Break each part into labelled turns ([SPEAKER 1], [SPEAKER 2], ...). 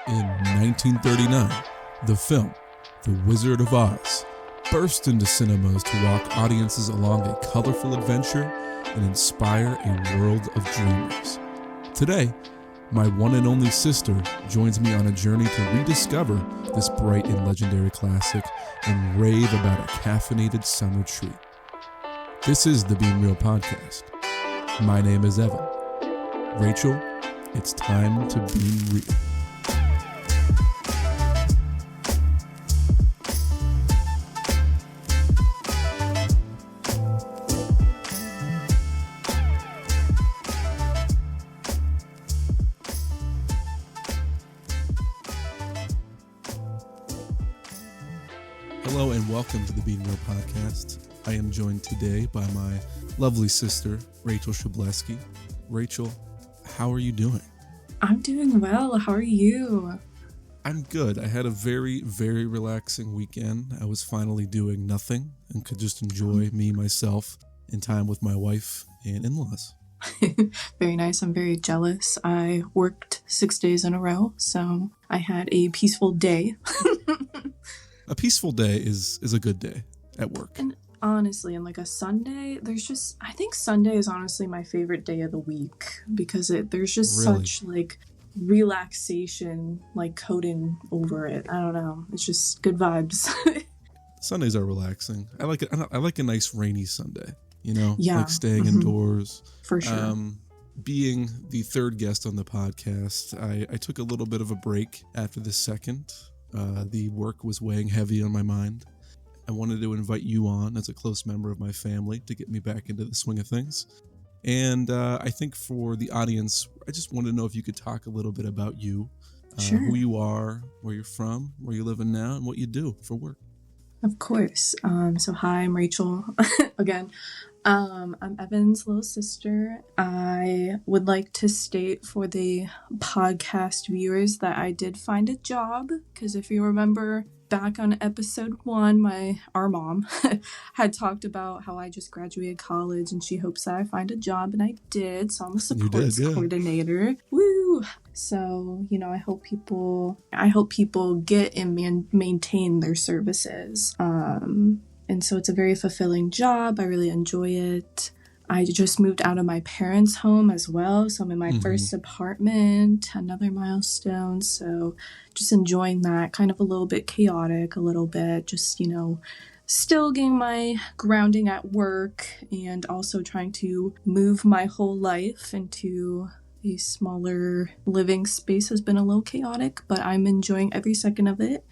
[SPEAKER 1] In 1939, the film, The Wizard of Oz, burst into cinemas to walk audiences along a colorful adventure and inspire a world of dreamers. Today, my one and only sister joins me on a journey to rediscover this bright and legendary classic and rave about a caffeinated summer treat. This is the Being Real Podcast. My name is Evan. Rachel, it's time to be real. Hello and welcome to the Being Real Podcast. I am joined today by my lovely sister, Rachel Shableski. Rachel, how are you doing?
[SPEAKER 2] I'm doing well. How are you?
[SPEAKER 1] I'm good. I had a very, very relaxing weekend. I was finally doing nothing and could just enjoy me, myself, and time with my wife and in-laws.
[SPEAKER 2] Very nice. I'm very jealous. I worked 6 days in a row, so I had a peaceful day.
[SPEAKER 1] A peaceful day is a good day at work.
[SPEAKER 2] And honestly, on like a Sunday, I think Sunday is honestly my favorite day of the week because there's just
[SPEAKER 1] Really?
[SPEAKER 2] such like relaxation like coating over it. I don't know. It's just good vibes.
[SPEAKER 1] Sundays are relaxing. I like it. I like a nice rainy Sunday,
[SPEAKER 2] Yeah.
[SPEAKER 1] like staying indoors.
[SPEAKER 2] For sure.
[SPEAKER 1] Being the third guest on the podcast, I took a little bit of a break after the second. The work was weighing heavy on my mind. I wanted to invite you on as a close member of my family to get me back into the swing of things. And I think for the audience, I just wanted to know if you could talk a little bit about you,
[SPEAKER 2] Sure.
[SPEAKER 1] who you are, where you're from, where you're living now, and what you do for work.
[SPEAKER 2] Of course. So hi, I'm Rachel again. I'm Evan's little sister. I would like to state for the podcast viewers that I did find a job because if you remember back on episode 1, our mom had talked about how I just graduated college and she hopes that I find a job, and I did. So I'm a supports coordinator. Woo! So, I hope people get and maintain their services. And so it's a very fulfilling job. I really enjoy it. I just moved out of my parents' home as well. So I'm in my first apartment, another milestone. So just enjoying that, kind of a little bit chaotic, a little bit, just, still getting my grounding at work and also trying to move my whole life into a smaller living space has been a little chaotic, but I'm enjoying every second of it.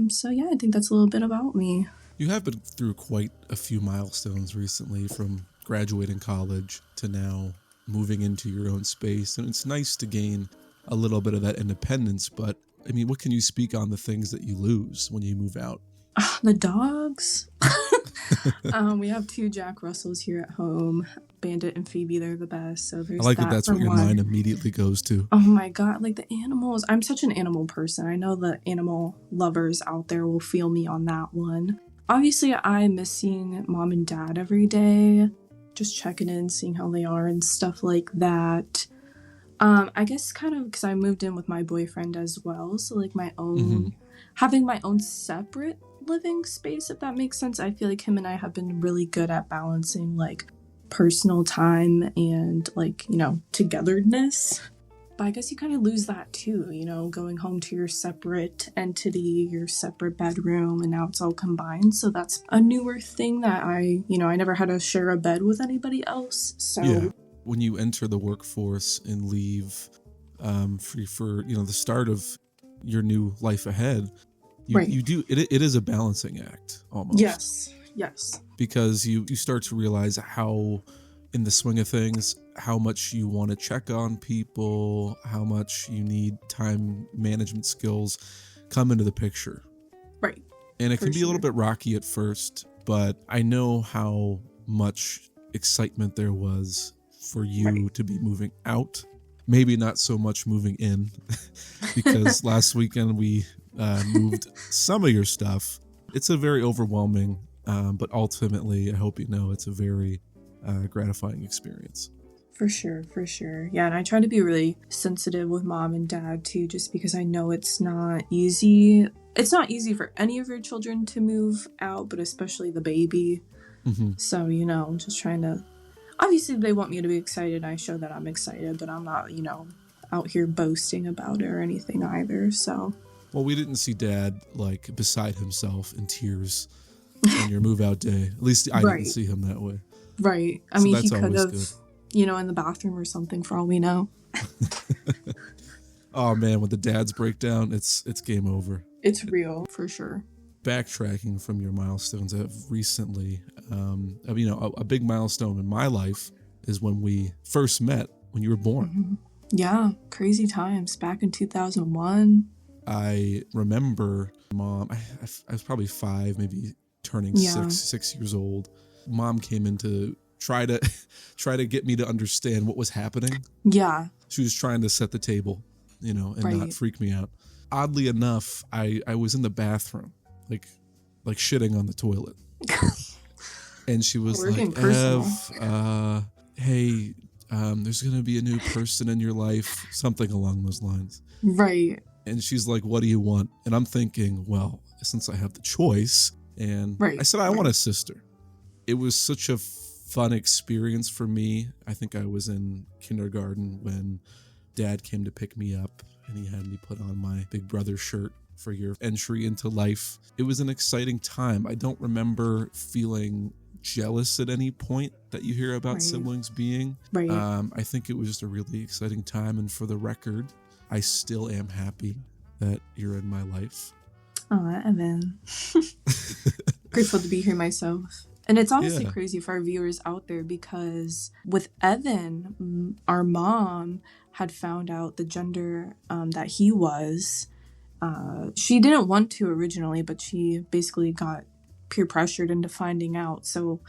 [SPEAKER 2] So yeah, I think that's a little bit about me.
[SPEAKER 1] You have been through quite a few milestones recently, from graduating college to now moving into your own space. And it's nice to gain a little bit of that independence. But, I mean, what can you speak on the things that you lose when you move out?
[SPEAKER 2] The dogs. We have 2 Jack Russells here at home. Bandit and Phoebe, they're the best. So there's
[SPEAKER 1] I like that that's what your mind immediately goes to.
[SPEAKER 2] Oh my God, like the animals. I'm such an animal person. I know the animal lovers out there will feel me on that one. Obviously, I miss seeing mom and dad every day, just checking in, seeing how they are and stuff like that. I guess kind of because I moved in with my boyfriend as well. So like my own, having my own separate living space, if that makes sense. I feel like him and I have been really good at balancing like personal time and like, togetherness. But I guess you kind of lose that too, going home to your separate entity, your separate bedroom, and now it's all combined. So that's a newer thing that I never had to share a bed with anybody else. So
[SPEAKER 1] yeah, when you enter the workforce and leave for the start of your new life ahead, you do it is a balancing act almost.
[SPEAKER 2] Yes.
[SPEAKER 1] Because you start to realize how, in the swing of things, how much you want to check on people, how much you need time management skills come into the picture.
[SPEAKER 2] Right.
[SPEAKER 1] And it can be a little bit rocky at first, but I know how much excitement there was for you to be moving out. Maybe not so much moving in, because last weekend we moved some of your stuff. It's a very overwhelming, but ultimately, I hope you know, it's a very gratifying experience.
[SPEAKER 2] For sure, for sure. Yeah, and I try to be really sensitive with mom and dad too, just because I know it's not easy. It's not easy for any of your children to move out, but especially the baby.
[SPEAKER 1] Mm-hmm.
[SPEAKER 2] So, I'm just trying to. Obviously, they want me to be excited. I show that I'm excited, but I'm not, out here boasting about it or anything either. So.
[SPEAKER 1] Well, we didn't see Dad like beside himself in tears on your move out day. At least I didn't see him that way.
[SPEAKER 2] Right. I mean, he could have, in the bathroom or something for all we know.
[SPEAKER 1] Oh man, when the dads break down, it's game over.
[SPEAKER 2] It's real, for sure.
[SPEAKER 1] Backtracking from your milestones, I've recently, a big milestone in my life is when we first met, when you were born.
[SPEAKER 2] Mm-hmm. Yeah, crazy times. Back in 2001.
[SPEAKER 1] I remember Mom, I was probably 5, maybe turning 6 years old. Mom came in to try to get me to understand what was happening.
[SPEAKER 2] Yeah.
[SPEAKER 1] She was trying to set the table, and not freak me out. Oddly enough, I was in the bathroom, like shitting on the toilet. And she was like, Ev, hey, there's going to be a new person in your life, something along those lines.
[SPEAKER 2] Right.
[SPEAKER 1] And she's like, what do you want? And I'm thinking, well, since I have the choice, and I said, I want a sister. It was such a fun experience for me. I think I was in kindergarten when Dad came to pick me up and he had me put on my big brother shirt for your entry into life. It was an exciting time. I don't remember feeling jealous at any point that you hear about siblings being.
[SPEAKER 2] Right.
[SPEAKER 1] I think it was just a really exciting time. And for the record, I still am happy that you're in my life.
[SPEAKER 2] Oh, Evan. Grateful to be here myself. And it's honestly crazy for our viewers out there because with Evan, our mom had found out the gender that he was. She didn't want to originally, but she basically got peer pressured into finding out. So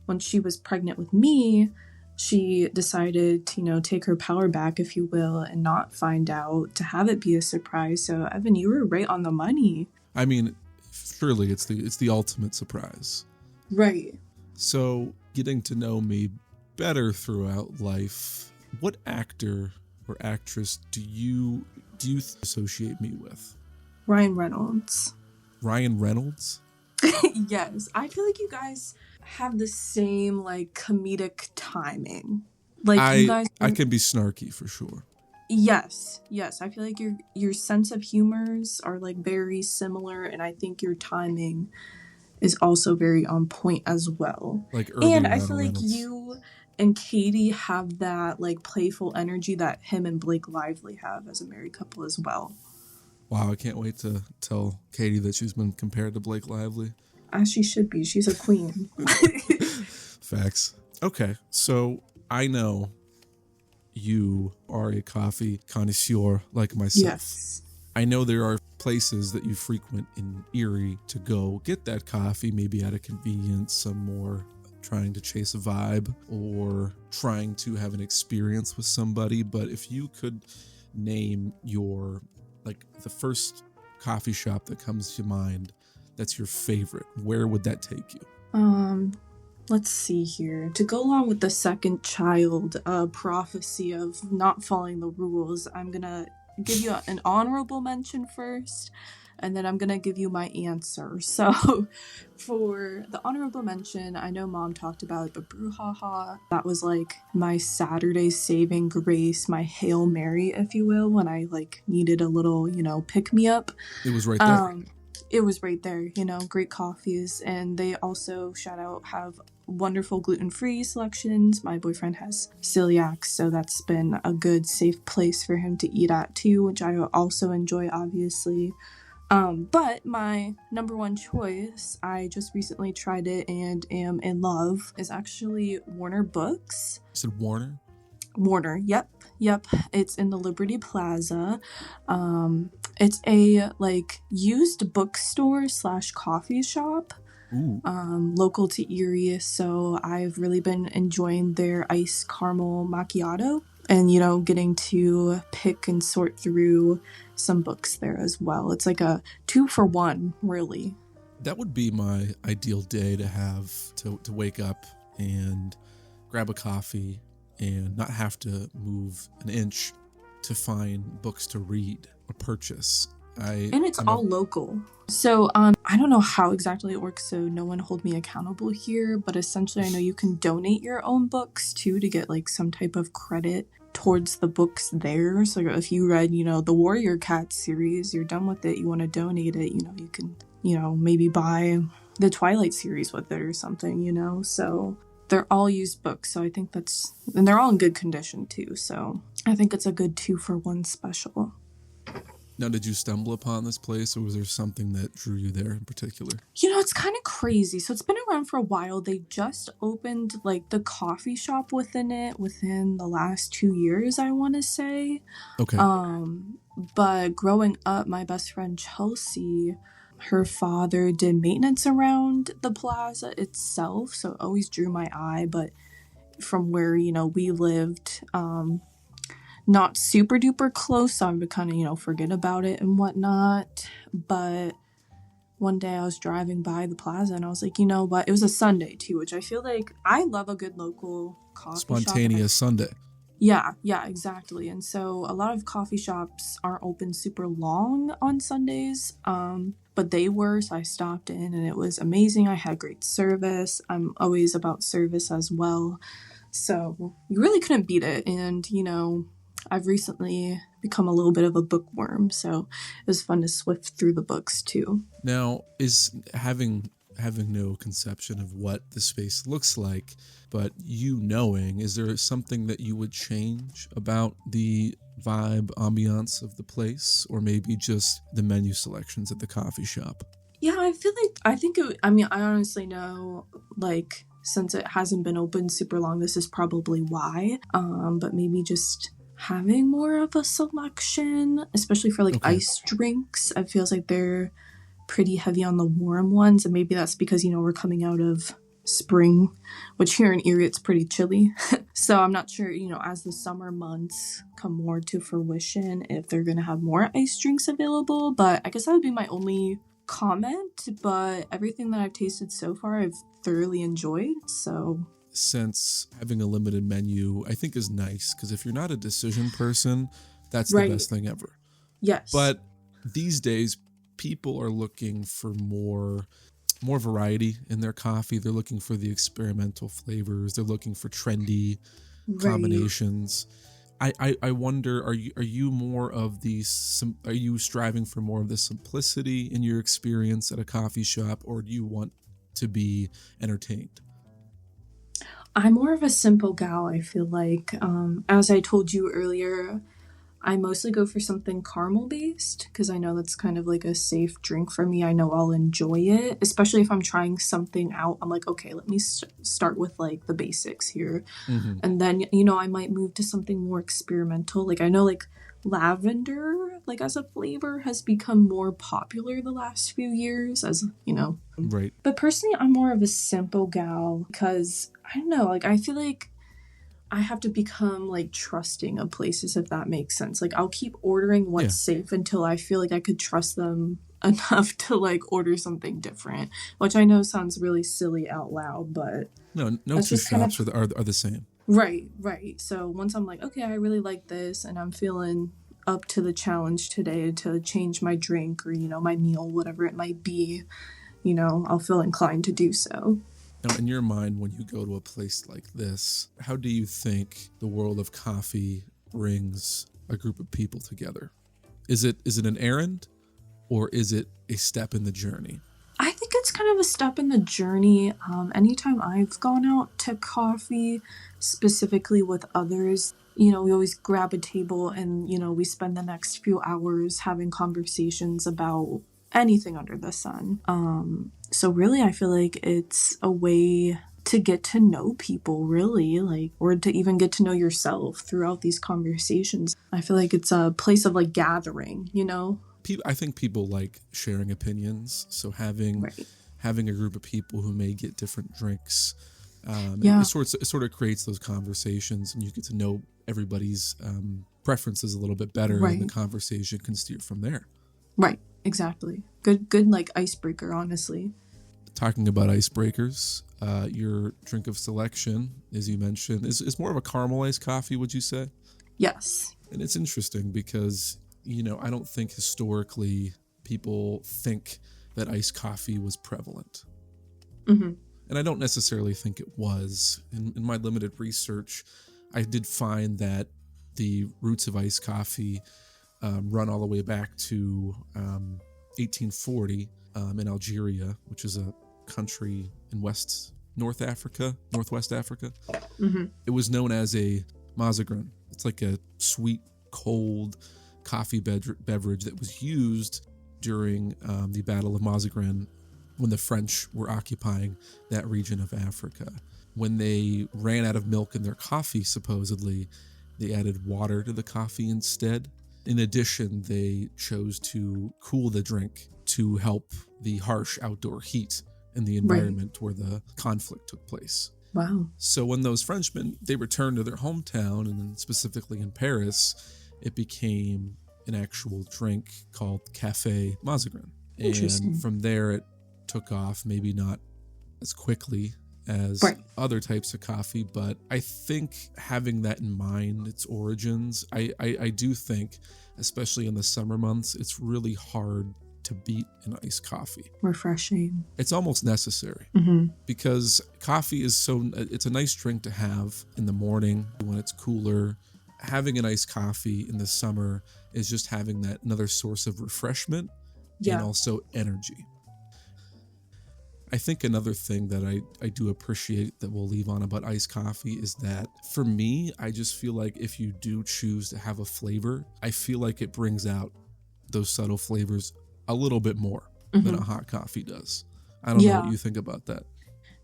[SPEAKER 2] when she was pregnant with me, she decided to, take her power back, if you will, and not find out, to have it be a surprise. So Evan, you were right on the money.
[SPEAKER 1] I mean, surely it's the ultimate surprise.
[SPEAKER 2] Right.
[SPEAKER 1] So getting to know me better throughout life, what actor or actress do you associate me with?
[SPEAKER 2] Ryan Reynolds.
[SPEAKER 1] Ryan Reynolds?
[SPEAKER 2] Yes. I feel like you guys have the same comedic timing. You guys
[SPEAKER 1] I can be snarky for sure.
[SPEAKER 2] Yes. I feel like your sense of humors are very similar, and I think your timing is also very on point as well. And I feel like you and Katie have that playful energy that him and Blake Lively have as a married couple as well.
[SPEAKER 1] Wow, I can't wait to tell Katie that she's been compared to Blake Lively.
[SPEAKER 2] As she should be. She's a queen.
[SPEAKER 1] Facts. Okay, so I know you are a coffee connoisseur like myself.
[SPEAKER 2] Yes.
[SPEAKER 1] I know there are places that you frequent in Erie to go get that coffee, maybe at a convenience, some more trying to chase a vibe or trying to have an experience with somebody. But if you could name your, the first coffee shop that comes to mind that's your favorite, where would that take you?
[SPEAKER 2] Let's see here. To go along with the second child prophecy of not following the rules, I'm going to give you an honorable mention first, and then I'm going to give you my answer. So for the honorable mention, I know Mom talked about it, but Brouhaha, that was my Saturday saving grace, my Hail Mary, if you will, when I needed a little, pick me up.
[SPEAKER 1] It was right there.
[SPEAKER 2] It was right there, great coffees. And they also, shout out, have wonderful gluten-free selections. My boyfriend has celiac, so that's been a good, safe place for him to eat at too, which I also enjoy, obviously. But my number one choice, I just recently tried it and am in love, is actually Werner Books.
[SPEAKER 1] You said Warner?
[SPEAKER 2] Werner, yep. It's in the Liberty Plaza. It's a used bookstore / coffee shop.
[SPEAKER 1] Ooh.
[SPEAKER 2] Local to Erie, so I've really been enjoying their iced caramel macchiato, and getting to pick and sort through some books there as well. It's a 2-for-1, really.
[SPEAKER 1] That would be my ideal day to have to wake up and grab a coffee and not have to move an inch to find books to read or purchase.
[SPEAKER 2] And it's all local. So I don't know how exactly it works, so no one hold me accountable here, but essentially I know you can donate your own books too to get like some type of credit towards the books there. So if you read, the Warrior Cat series, you're done with it, you want to donate it, you can, maybe buy the Twilight series with it or something, so they're all used books. So I think and they're all in good condition too. So I think it's a good 2-for-1 special.
[SPEAKER 1] Now, did you stumble upon this place, or was there something that drew you there in particular?
[SPEAKER 2] It's kind of crazy. So it's been around for a while. They just opened like the coffee shop within the last 2 years, I want to say.
[SPEAKER 1] Okay.
[SPEAKER 2] But growing up, my best friend Chelsea, her father did maintenance around the plaza itself, so it always drew my eye. But from where, we lived, not super duper close, so I would kind of, forget about it and whatnot. But one day I was driving by the plaza and I was like, you know what? It was a Sunday too, which I feel like I love a good local coffee
[SPEAKER 1] Spontaneous
[SPEAKER 2] shop.
[SPEAKER 1] Sunday.
[SPEAKER 2] Yeah, exactly. And so a lot of coffee shops aren't open super long on Sundays, but they were, so I stopped in and it was amazing. I had great service. I'm always about service as well. So you really couldn't beat it. And, I've recently become a little bit of a bookworm, so it was fun to swift through the books too.
[SPEAKER 1] Now, is having no conception of what the space looks like, but knowing, is there something that you would change about the vibe, ambiance of the place, or maybe just the menu selections at the coffee shop?
[SPEAKER 2] Yeah, I honestly know, like, since it hasn't been open super long, this is probably why, but maybe just having more of a selection, especially for ice drinks. It feels like they're pretty heavy on the warm ones, and maybe that's because we're coming out of spring, which here in Erie it's pretty chilly. So I'm not sure, as the summer months come more to fruition, if they're gonna have more ice drinks available. But I guess that would be my only comment. But everything that I've tasted so far I've thoroughly enjoyed. So
[SPEAKER 1] since having a limited menu, I think is nice, because if you're not a decision person, that's the best thing ever.
[SPEAKER 2] Yes.
[SPEAKER 1] But these days, people are looking for more variety in their coffee. They're looking for the experimental flavors. They're looking for trendy combinations. I wonder, are you more of are you striving for more of the simplicity in your experience at a coffee shop, or do you want to be entertained?
[SPEAKER 2] I'm more of a simple gal, I feel like. As I told you earlier, I mostly go for something caramel based because I know that's kind of like a safe drink for me. I know I'll enjoy it, especially if I'm trying something out. I'm like, okay, let me start with like the basics here. Mm-hmm. And then, I might move to something more experimental. Like I know like lavender, like as a flavor, has become more popular the last few years, as Right. But personally, I'm more of a simple gal because I don't know, like I feel like I have to become like trusting of places, if that makes sense. Like I'll keep ordering what's safe until I feel like I could trust them enough to like order something different, which I know sounds really silly out loud, but
[SPEAKER 1] no two shops are the same.
[SPEAKER 2] Right. So once I'm like, okay, I really like this and I'm feeling up to the challenge today to change my drink or, my meal, whatever it might be, I'll feel inclined to do so.
[SPEAKER 1] Now, in your mind, when you go to a place like this, how do you think the world of coffee brings a group of people together? Is it an errand, or is it a step in the journey?
[SPEAKER 2] I think it's kind of a step in the journey. Anytime I've gone out to coffee, specifically with others, we always grab a table and, we spend the next few hours having conversations about anything under the sun. So really, I feel like it's a way to get to know people, really, like, or to even get to know yourself throughout these conversations. I feel like it's a place of like gathering,
[SPEAKER 1] I think people like sharing opinions. So having a group of people who may get different drinks, it sort of creates those conversations, and you get to know everybody's preferences a little bit better, and the conversation can steer from there.
[SPEAKER 2] Right. Exactly. Good like icebreaker, honestly.
[SPEAKER 1] talking about icebreakers, your drink of selection, as you mentioned, is more of a caramel iced coffee, would you say?
[SPEAKER 2] Yes.
[SPEAKER 1] And it's interesting because, I don't think historically people think that iced coffee was prevalent.
[SPEAKER 2] Mm-hmm.
[SPEAKER 1] And I don't necessarily think it was. In my limited research, I did find that the roots of iced coffee run all the way back to 1840 in Algeria, which is a country in northwest Africa.
[SPEAKER 2] Mm-hmm.
[SPEAKER 1] It was known as a mazagran. It's like a sweet, cold coffee beverage that was used during the Battle of Mazagran when the French were occupying that region of Africa. When they ran out of milk in their coffee, supposedly, they added water to the coffee instead. In addition, they chose to cool the drink to help the harsh outdoor heat in the environment where the conflict took place.
[SPEAKER 2] Wow.
[SPEAKER 1] So when those Frenchmen, they returned to their hometown, and then specifically in Paris, it became an actual drink called Café Mazagran. And from there, it took off, maybe not as quickly as other types of coffee, but I think having that in mind, its origins, I do think, especially in the summer months, it's really hard to beat an iced coffee.
[SPEAKER 2] Refreshing.
[SPEAKER 1] It's almost necessary because coffee is it's a nice drink to have in the morning when it's cooler. Having an iced coffee in the summer is just having that another source of refreshment and also energy. I think another thing that I do appreciate that we'll leave on about iced coffee is that for me, I just feel like if you do choose to have a flavor, I feel like it brings out those subtle flavors a little bit more than a hot coffee does. I don't know what you think about that.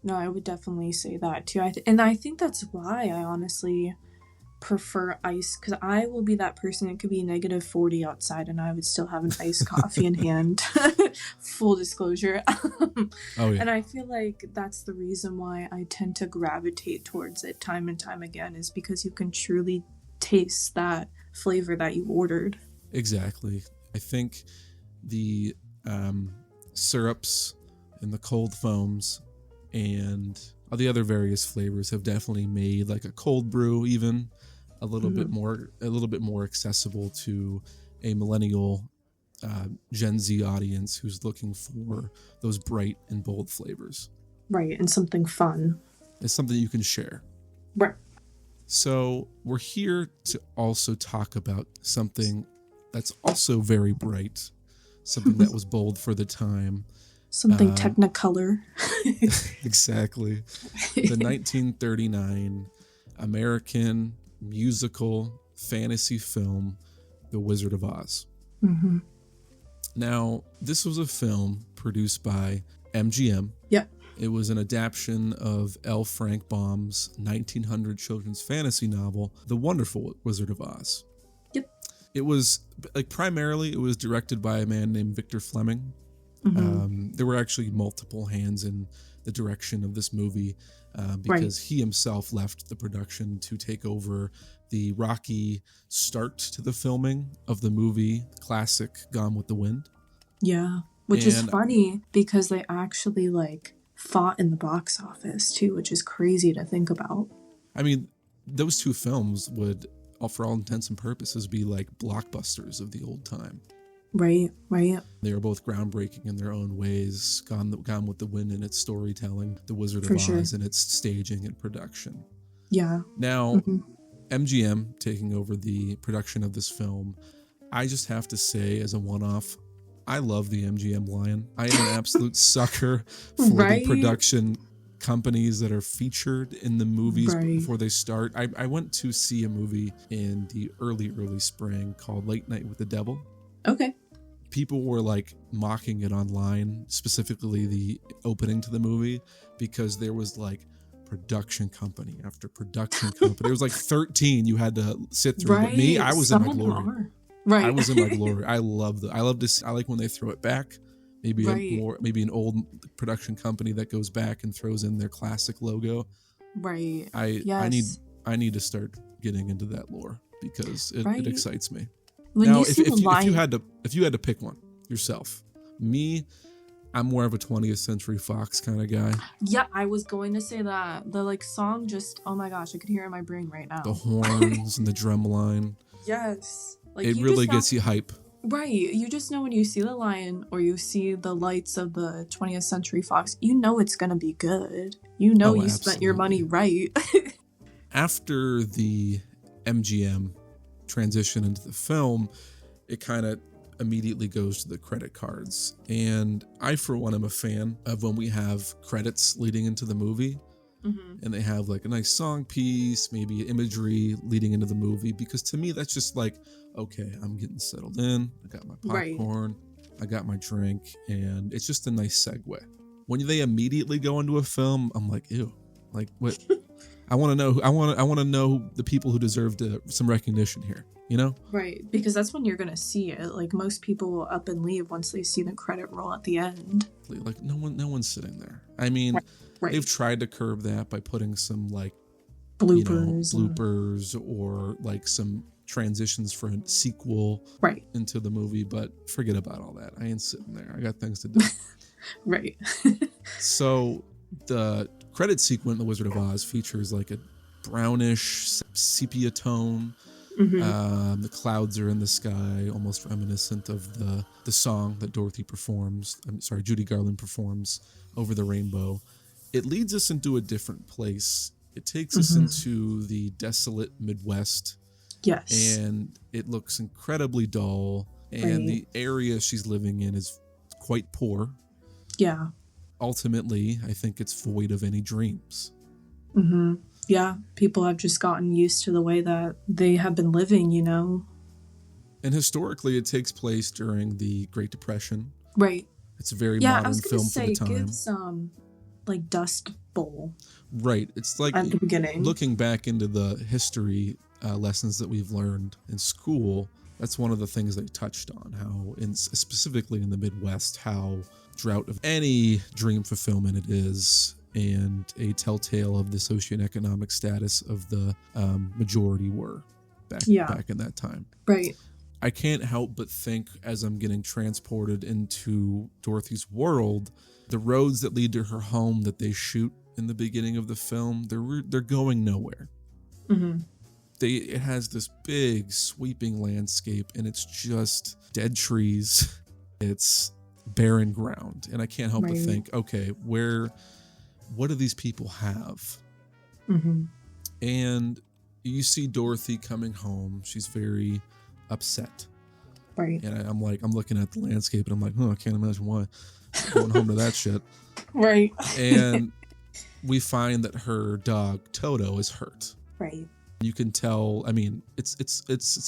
[SPEAKER 2] No, I would definitely say that too. And I think that's why I honestly prefer ice, because I will be that person. It could be -40 outside and I would still have an iced coffee in hand. Full disclosure. And I feel like that's the reason why I tend to gravitate towards it time and time again, is because you can truly taste that flavor that you ordered.
[SPEAKER 1] Exactly. I think the syrups and the cold foams and all the other various flavors have definitely made like a cold brew even a little bit more accessible to a millennial Gen Z audience who's looking for those bright and bold flavors.
[SPEAKER 2] Right, and something fun.
[SPEAKER 1] It's something you can share.
[SPEAKER 2] Right.
[SPEAKER 1] So we're here to also talk about something that's also very bright, something that was bold for the time.
[SPEAKER 2] Something Technicolor.
[SPEAKER 1] Exactly. The 1939 American musical fantasy film, The Wizard of Oz.
[SPEAKER 2] Mm-hmm.
[SPEAKER 1] Now, this was a film produced by MGM.
[SPEAKER 2] Yep.
[SPEAKER 1] It was an adaptation of L. Frank Baum's 1900 children's fantasy novel, The Wonderful Wizard of Oz.
[SPEAKER 2] Yep.
[SPEAKER 1] It was, primarily, it was directed by a man named Victor Fleming.
[SPEAKER 2] Mm-hmm.
[SPEAKER 1] There were actually multiple hands in the direction of this movie because he himself left the production to take over the rocky start to the filming of the movie classic Gone with the Wind.
[SPEAKER 2] Yeah, which is funny because they actually fought in the box office too, which is crazy to think about.
[SPEAKER 1] I mean, those two films would, for all intents and purposes, be like blockbusters of the old time.
[SPEAKER 2] Right.
[SPEAKER 1] They were both groundbreaking in their own ways. Gone with the Wind in its storytelling, The Wizard of Oz in its staging and production.
[SPEAKER 2] Yeah.
[SPEAKER 1] Now, MGM taking over the production of this film, I just have to say, as a one-off, I love the MGM lion. I am an absolute sucker for the production companies that are featured in the movies before they start. I went to see a movie in the early spring called Late Night with the Devil.
[SPEAKER 2] Okay.
[SPEAKER 1] People were mocking it online, specifically the opening to the movie, because there was production company after production company. There was 13 you had to sit through. But me, I was in my glory.
[SPEAKER 2] Right.
[SPEAKER 1] I was in my glory. I like when they throw it back. Maybe an old production company that goes back and throws in their classic logo.
[SPEAKER 2] Right.
[SPEAKER 1] I need to start getting into that lore because it excites me.
[SPEAKER 2] When
[SPEAKER 1] now,
[SPEAKER 2] if you had to
[SPEAKER 1] pick one yourself, me, I'm more of a 20th Century Fox kind of guy.
[SPEAKER 2] Yeah, I was going to say that. The like song just, oh my gosh, I could hear it in my brain right now.
[SPEAKER 1] The horns and the drum line.
[SPEAKER 2] Yes. Like,
[SPEAKER 1] It
[SPEAKER 2] you
[SPEAKER 1] really
[SPEAKER 2] just know,
[SPEAKER 1] gets you hype.
[SPEAKER 2] right. You just know when you see the lion or you see the lights of the 20th Century Fox, you know it's going to be good. You know you spent your money right.
[SPEAKER 1] After the MGM transition into the film, it kind of immediately goes to the credit cards. And I, for one, am a fan of when we have credits leading into the movie. Mm-hmm. And they have like a nice song piece, maybe imagery leading into the movie. Because to me, that's just like, okay, I'm getting settled in. I got my popcorn. Right. I got my drink. And it's just a nice segue. When they immediately go into a film, I'm like, ew. Like, what? I want to know. I want to know the people who deserve some recognition here. You know? Right,
[SPEAKER 2] because that's when you're gonna see it. Like, most people will up and leave once they see the credit roll at the end.
[SPEAKER 1] Like, no one's sitting there. I mean, right. They've tried to curb that by putting some like bloopers or like some transitions for a sequel into the movie, but forget about all that. I ain't sitting there. I got things to do.
[SPEAKER 2] Right.
[SPEAKER 1] So the credit sequence in The Wizard of Oz features like a brownish sepia tone. Mm-hmm. The clouds are in the sky, almost reminiscent of the song that Judy Garland performs over the rainbow. It leads us into a different place. It takes us into the desolate Midwest.
[SPEAKER 2] Yes.
[SPEAKER 1] And it looks incredibly dull. And the area she's living in is quite poor.
[SPEAKER 2] Yeah.
[SPEAKER 1] Ultimately, I think it's void of any dreams.
[SPEAKER 2] Mm-hmm. Yeah, people have just gotten used to the way that they have been living, you know?
[SPEAKER 1] And historically, it takes place during the Great Depression.
[SPEAKER 2] Right.
[SPEAKER 1] It's a very modern film for the time.
[SPEAKER 2] Give some, like, Dust Bowl.
[SPEAKER 1] Right. It's like
[SPEAKER 2] at the beginning.
[SPEAKER 1] Looking back into the history lessons that we've learned in school, that's one of the things they touched on, how, specifically in the Midwest, how drought of any dream fulfillment it is, and a telltale of the socioeconomic status of the majority were back in that time.
[SPEAKER 2] Right.
[SPEAKER 1] I can't help but think, as I'm getting transported into Dorothy's world, the roads that lead to her home that they shoot in the beginning of the film, they're going nowhere. Mm-hmm. It has this big sweeping landscape, and it's just dead trees. It's barren ground, and I can't help but think, okay, what do these people have? Mm-hmm. And you see Dorothy coming home. She's very upset.
[SPEAKER 2] Right.
[SPEAKER 1] And I'm looking at the landscape and I'm like, I can't imagine why. I'm going home to that shit.
[SPEAKER 2] Right.
[SPEAKER 1] And we find that her dog Toto is hurt.
[SPEAKER 2] Right.
[SPEAKER 1] You can tell. I mean, it's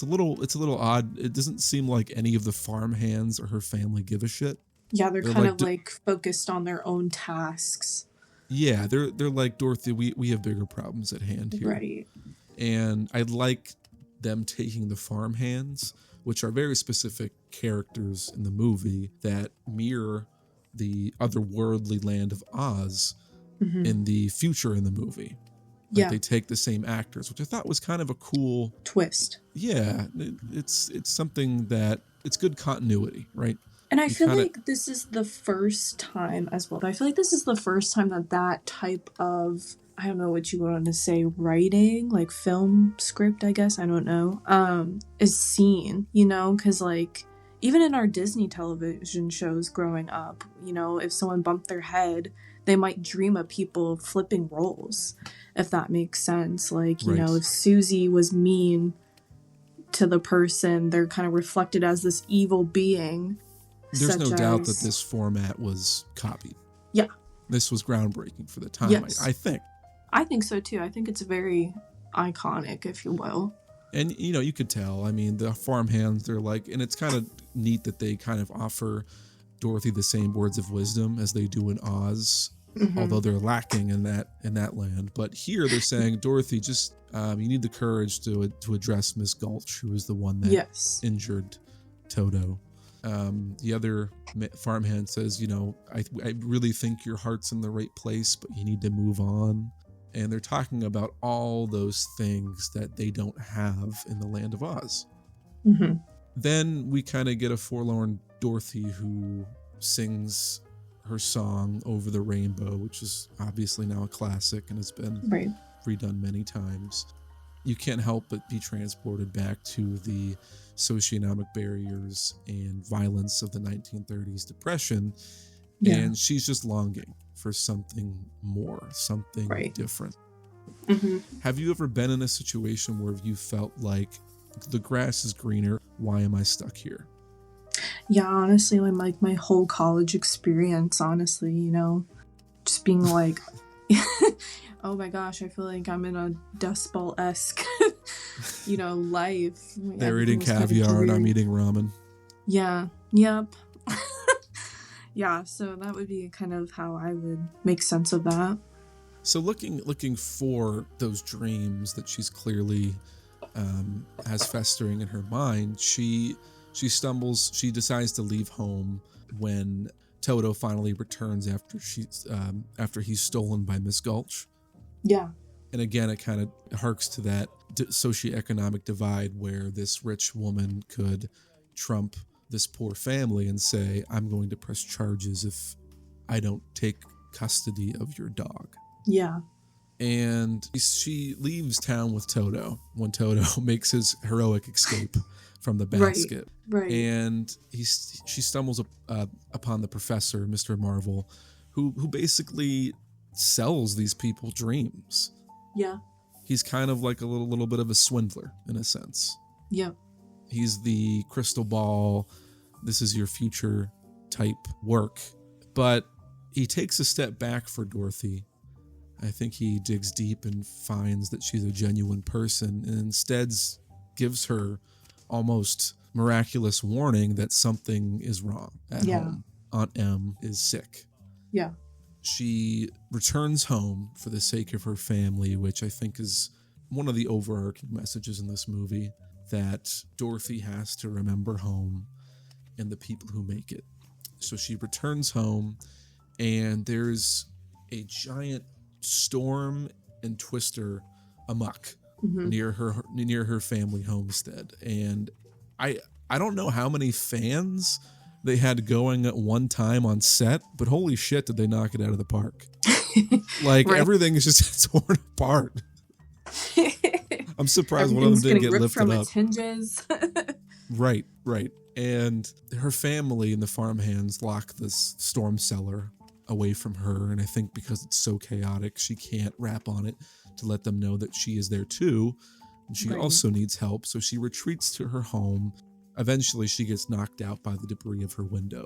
[SPEAKER 1] a little odd. It doesn't seem like any of the farmhands or her family give a shit.
[SPEAKER 2] Yeah, they're kind of like focused on their own tasks.
[SPEAKER 1] Yeah, they're like, Dorothy, we have bigger problems at hand here.
[SPEAKER 2] Right.
[SPEAKER 1] And I like them taking the farmhands, which are very specific characters in the movie that mirror the otherworldly land of Oz in the future in the movie. They take the same actors, which I thought was kind of a cool
[SPEAKER 2] twist.
[SPEAKER 1] Yeah, it's something that it's good continuity, right?
[SPEAKER 2] And I feel like this is the first time as well. I feel like this is the first time that type of, I don't know what you want to say, writing, like film script, I guess, I don't know, is seen, you know, because like even in our Disney television shows growing up, you know, if someone bumped their head, they might dream of people flipping roles, if that makes sense. Like, you know, if Susie was mean to the person, they're kind of reflected as this evil being.
[SPEAKER 1] There's no doubt that this format was copied.
[SPEAKER 2] Yeah.
[SPEAKER 1] This was groundbreaking for the time,
[SPEAKER 2] yes.
[SPEAKER 1] I think.
[SPEAKER 2] I think so, too. I think it's very iconic, if you will.
[SPEAKER 1] And, you know, you could tell. I mean, the farmhands, they're like, and it's kind of neat that they kind of offer Dorothy the same words of wisdom as they do in Oz, although they're lacking in that land. But here they're saying, Dorothy, just you need the courage to address Miss Gulch, who was the one that injured Toto. The other farmhand says, you know, I really think your heart's in the right place, but you need to move on. And they're talking about all those things that they don't have in the land of Oz. Then we kind of get a forlorn Dorothy who sings her song Over the Rainbow, which is obviously now a classic and has been redone many times. You can't help but be transported back to the socioeconomic barriers and violence of the 1930s Depression. Yeah. And she's just longing for something more, something different. Mm-hmm. Have you ever been in a situation where you felt like the grass is greener? Why am I stuck here?
[SPEAKER 2] Yeah, honestly, like my whole college experience, honestly, you know, just being like, oh my gosh, I feel like I'm in a Dust Bowl-esque, you know, life.
[SPEAKER 1] They're eating caviar and I'm eating ramen.
[SPEAKER 2] Yeah, yep. Yeah, so that would be kind of how I would make sense of that.
[SPEAKER 1] So looking for those dreams that she's clearly has festering in her mind, she decides to leave home when Toto finally returns after he's stolen by Miss Gulch.
[SPEAKER 2] Yeah.
[SPEAKER 1] And again, it kind of harks to that socioeconomic divide where this rich woman could trump this poor family and say, I'm going to press charges if I don't take custody of your dog.
[SPEAKER 2] Yeah. And
[SPEAKER 1] she leaves town with Toto when Toto makes his heroic escape from the basket.
[SPEAKER 2] Right.
[SPEAKER 1] And she stumbles upon the professor, Mr. Marvel, who basically sells these people dreams.
[SPEAKER 2] Yeah.
[SPEAKER 1] He's kind of like a little bit of a swindler in a sense.
[SPEAKER 2] Yeah.
[SPEAKER 1] He's the crystal ball, this is your future type work. But he takes a step back for Dorothy. I think he digs deep and finds that she's a genuine person and instead gives her almost miraculous warning that something is wrong at home. Aunt M is sick.
[SPEAKER 2] Yeah.
[SPEAKER 1] She returns home for the sake of her family, which I think is one of the overarching messages in this movie, that Dorothy has to remember home and the people who make it. So she returns home and there's a giant storm and twister amok near her family homestead. And I don't know how many fans they had going at one time on set, but holy shit, did they knock it out of the park. Like everything is just torn apart. I'm surprised one of them didn't get lifted
[SPEAKER 2] from
[SPEAKER 1] up.
[SPEAKER 2] Its hinges.
[SPEAKER 1] Right. And her family and the farmhands lock this storm cellar away from her, and I think because it's so chaotic, she can't rap on it to let them know that she is there too, and she also needs help, so she retreats to her home. Eventually, she gets knocked out by the debris of her window.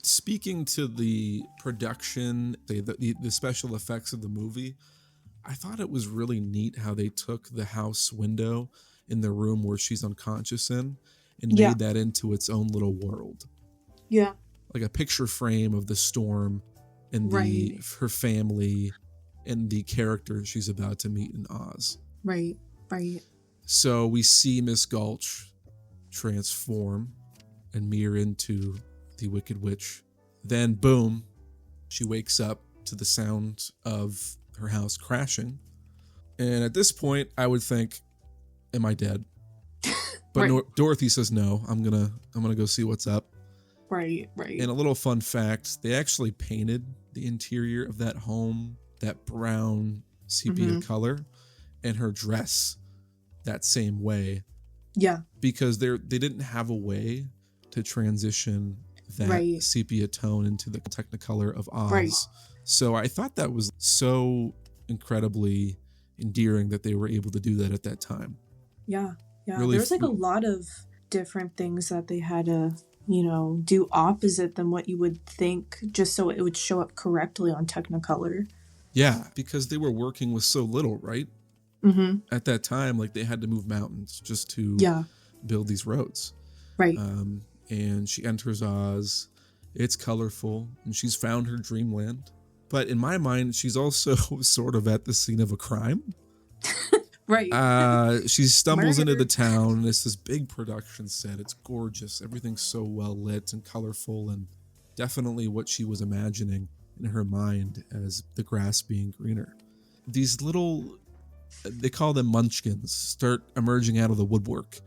[SPEAKER 1] Speaking to the production, the special effects of the movie, I thought it was really neat how they took the house window in the room where she's unconscious in and made that into its own little world.
[SPEAKER 2] Yeah.
[SPEAKER 1] Like a picture frame of the storm and her family and the character she's about to meet in Oz.
[SPEAKER 2] Right.
[SPEAKER 1] So we see Miss Gulch transform and mirror into the Wicked Witch. Then, boom, she wakes up to the sound of her house crashing. And at this point, I would think, am I dead? But Dorothy says, no, I'm gonna go see what's up.
[SPEAKER 2] Right.
[SPEAKER 1] And a little fun fact, they actually painted the interior of that home that brown sepia color, and her dress that same way.
[SPEAKER 2] Yeah.
[SPEAKER 1] Because they didn't have a way to transition that sepia tone into the Technicolor of Oz. Right. So I thought that was so incredibly endearing that they were able to do that at that time.
[SPEAKER 2] Yeah. Really, there's like a lot of different things that they had to, do opposite than what you would think, just so it would show up correctly on Technicolor.
[SPEAKER 1] Yeah, because they were working with so little, right? Mm-hmm. At that time, like they had to move mountains just to build these roads.
[SPEAKER 2] Right.
[SPEAKER 1] And she enters Oz. It's colorful, and she's found her dreamland. But in my mind, she's also sort of at the scene of a crime.
[SPEAKER 2] Right.
[SPEAKER 1] She stumbles into the town, and it's this big production set. It's gorgeous. Everything's so well lit and colorful, and definitely what she was imagining in her mind as the grass being greener. These little, they call them munchkins, start emerging out of the woodwork,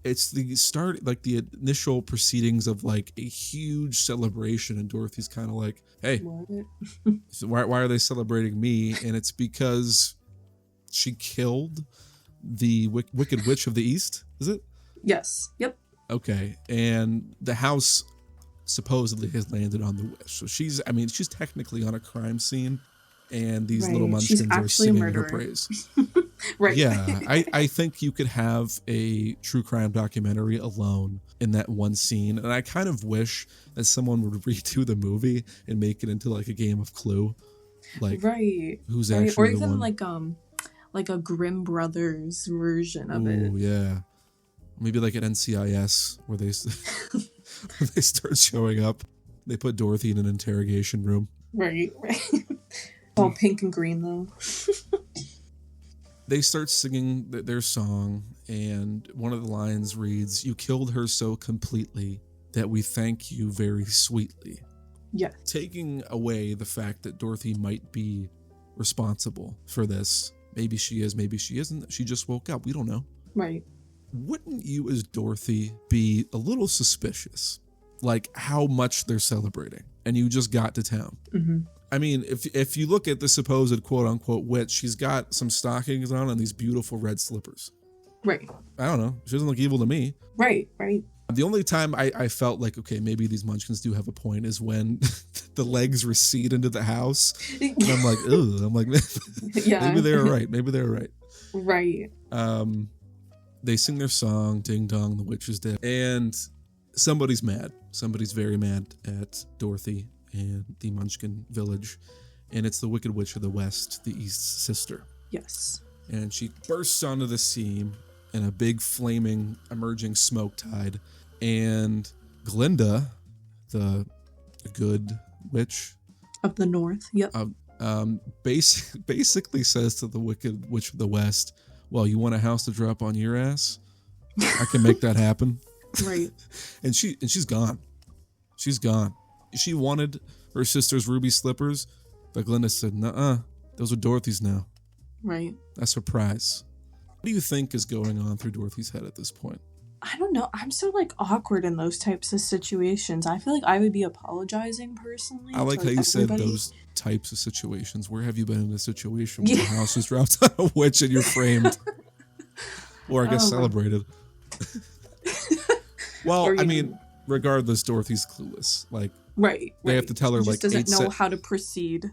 [SPEAKER 1] it's the start, like the initial proceedings of like a huge celebration, and Dorothy's kind of like, hey,
[SPEAKER 2] What?
[SPEAKER 1] so why are they celebrating me? And it's because she killed the Wicked Witch of the East, is it?
[SPEAKER 2] Yes. Yep.
[SPEAKER 1] Okay. And the house supposedly has landed on the witch. So she's technically on a crime scene, and these little
[SPEAKER 2] Right. She's
[SPEAKER 1] munchkins are
[SPEAKER 2] actually a
[SPEAKER 1] singing her
[SPEAKER 2] murderer.
[SPEAKER 1] praise.
[SPEAKER 2] Right.
[SPEAKER 1] Yeah, I think you could have a true crime documentary alone in that one scene, and I kind of wish that someone would redo the movie and make it into like a game of Clue, like
[SPEAKER 2] Right.
[SPEAKER 1] who's
[SPEAKER 2] Right.
[SPEAKER 1] actually
[SPEAKER 2] Or
[SPEAKER 1] the
[SPEAKER 2] even
[SPEAKER 1] one.
[SPEAKER 2] like a Grimm Brothers version of
[SPEAKER 1] Ooh,
[SPEAKER 2] it.
[SPEAKER 1] yeah, maybe like at NCIS where they when they start showing up, they put Dorothy in an interrogation room.
[SPEAKER 2] Right. Right. All pink and green though.
[SPEAKER 1] They start singing their song, and one of the lines reads, "You killed her so completely that we thank you very sweetly."
[SPEAKER 2] Yeah.
[SPEAKER 1] Taking away the fact that Dorothy might be responsible for this. Maybe she is, maybe she isn't. She just woke up. We don't know.
[SPEAKER 2] Right.
[SPEAKER 1] Wouldn't you, as Dorothy, be a little suspicious? Like how much they're celebrating, and you just got to town.
[SPEAKER 2] Mm-hmm.
[SPEAKER 1] I mean, if you look at the supposed quote-unquote witch, she's got some stockings on and these beautiful red slippers.
[SPEAKER 2] Right.
[SPEAKER 1] I don't know. She doesn't look evil to me.
[SPEAKER 2] Right. Right.
[SPEAKER 1] The only time I felt like, okay, maybe these munchkins do have a point is when the legs recede into the house. And I'm like, ugh. I'm like,
[SPEAKER 2] Yeah.
[SPEAKER 1] maybe they were right. Maybe they were right.
[SPEAKER 2] Right.
[SPEAKER 1] They sing their song, Ding Dong, the witch is dead. And somebody's mad. Somebody's very mad at Dorothy and the Munchkin village, and it's the Wicked Witch of the West, the East's sister.
[SPEAKER 2] Yes.
[SPEAKER 1] And she bursts onto the scene in a big flaming emerging smoke tide, and Glinda, the good witch
[SPEAKER 2] Of the North. Yep.
[SPEAKER 1] basically says to the Wicked Witch of the West, well, you want a house to drop on your ass? I can make that happen.
[SPEAKER 2] Right.
[SPEAKER 1] And she's gone. She's gone. She wanted her sister's ruby slippers, but Glinda said, nuh-uh, those are Dorothy's now.
[SPEAKER 2] Right.
[SPEAKER 1] That's her prize. What do you think is going on through Dorothy's head at this point?
[SPEAKER 2] I don't know. I'm so like awkward in those types of situations. I feel like I would be apologizing personally.
[SPEAKER 1] I like
[SPEAKER 2] to,
[SPEAKER 1] how you said
[SPEAKER 2] everybody.
[SPEAKER 1] those types of situations. Where have you been in a situation where the house just dropped on a witch and you're framed? Or I guess celebrated. Well, I mean, regardless, Dorothy's clueless. Like,
[SPEAKER 2] right.
[SPEAKER 1] They have to tell her
[SPEAKER 2] She
[SPEAKER 1] like
[SPEAKER 2] just doesn't know how to proceed.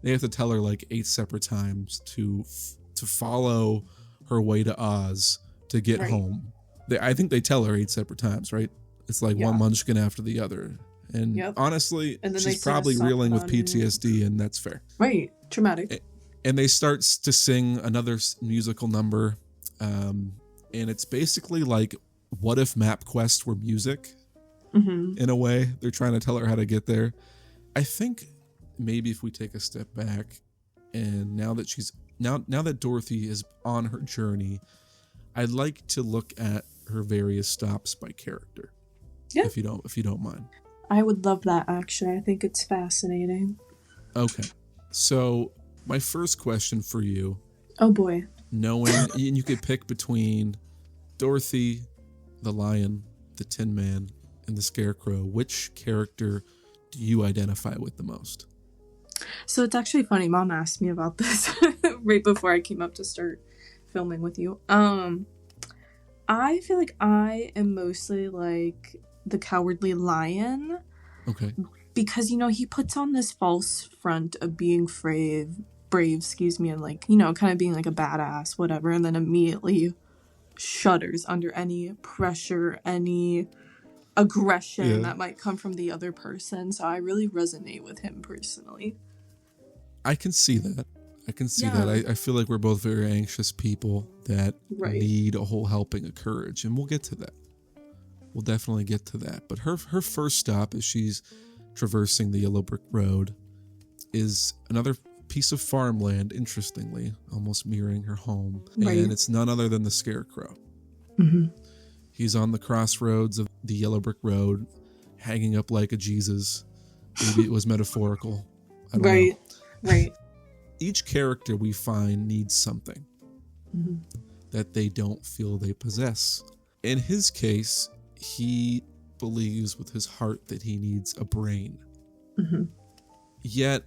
[SPEAKER 1] They have to tell her like 8 separate times to follow her way to Oz to get home. I think they tell her 8 separate times, right? It's like one munchkin after the other. And honestly, and she's probably reeling with PTSD, and that's fair.
[SPEAKER 2] Right. Traumatic.
[SPEAKER 1] And they start to sing another musical number. And it's basically like, what if MapQuest were music? In a way, they're trying to tell her how to get there. I think maybe if we take a step back, and now that Dorothy is on her journey, I'd like to look at her various stops by character. Yeah. If you don't mind.
[SPEAKER 2] I would love that, actually. I think it's fascinating.
[SPEAKER 1] Okay. So my first question for you.
[SPEAKER 2] Oh boy.
[SPEAKER 1] Knowing you could pick between Dorothy, the lion, the Tin Man, and the Scarecrow, which character do you identify with the most?
[SPEAKER 2] So it's actually funny. Mom asked me about this right before I came up to start filming with you. I feel like I am mostly like the Cowardly Lion.
[SPEAKER 1] Okay.
[SPEAKER 2] Because, he puts on this false front of being brave, and like, kind of being like a badass, whatever, and then immediately shudders under any pressure, any aggression that might come from the other person. So I really resonate with him personally.
[SPEAKER 1] I can see that. that. I feel like we're both very anxious people that need a whole helping of courage, and we'll get to that. We'll definitely get to that. But her first stop as she's traversing the yellow brick road is another piece of farmland, interestingly, almost mirroring her home. Right. And it's none other than the Scarecrow. Mm-hmm. He's on the crossroads of the yellow brick road, hanging up like a Jesus. Maybe it was metaphorical. I don't know.
[SPEAKER 2] Right.
[SPEAKER 1] Each character we find needs something that they don't feel they possess. In his case, he believes with his heart that he needs a brain.
[SPEAKER 2] Mm-hmm.
[SPEAKER 1] Yet,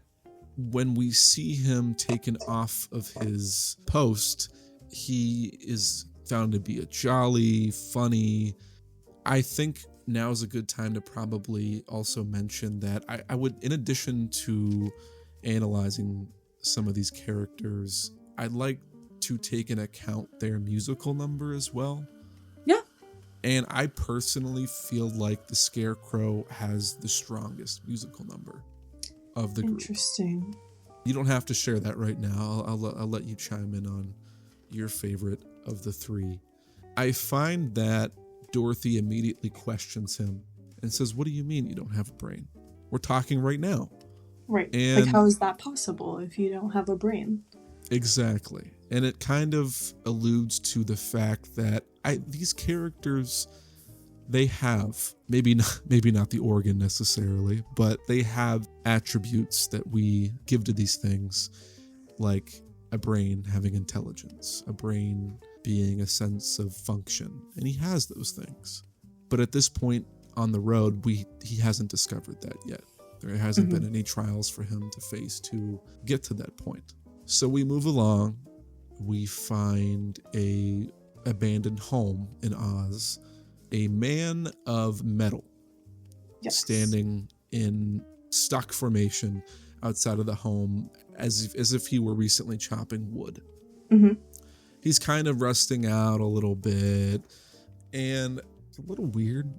[SPEAKER 1] when we see him taken off of his post, he is found to be a jolly, funny. I think now is a good time to probably also mention that I would, in addition to analyzing some of these characters, I'd like to take into account their musical number as well.
[SPEAKER 2] Yeah.
[SPEAKER 1] And I personally feel like the Scarecrow has the strongest musical number of the group.
[SPEAKER 2] Interesting.
[SPEAKER 1] You don't have to share that right now. I'll let you chime in on your favorite of the three. I find that Dorothy immediately questions him and says, "What do you mean you don't have a brain? We're talking right now."
[SPEAKER 2] Right.
[SPEAKER 1] And
[SPEAKER 2] like, how is that possible if you don't have a brain?
[SPEAKER 1] Exactly. And it kind of alludes to the fact that these characters, they have, maybe not the organ necessarily, but they have attributes that we give to these things, like a brain having intelligence, a brain being a sense of function, and he has those things. But at this point on the road, he hasn't discovered that yet. There hasn't been any trials for him to face to get to that point. So we move along. We find a abandoned home in Oz, a man of metal, standing in stock formation outside of the home as if he were recently chopping wood.
[SPEAKER 2] Mm-hmm.
[SPEAKER 1] He's kind of rusting out a little bit, and it's a little weird.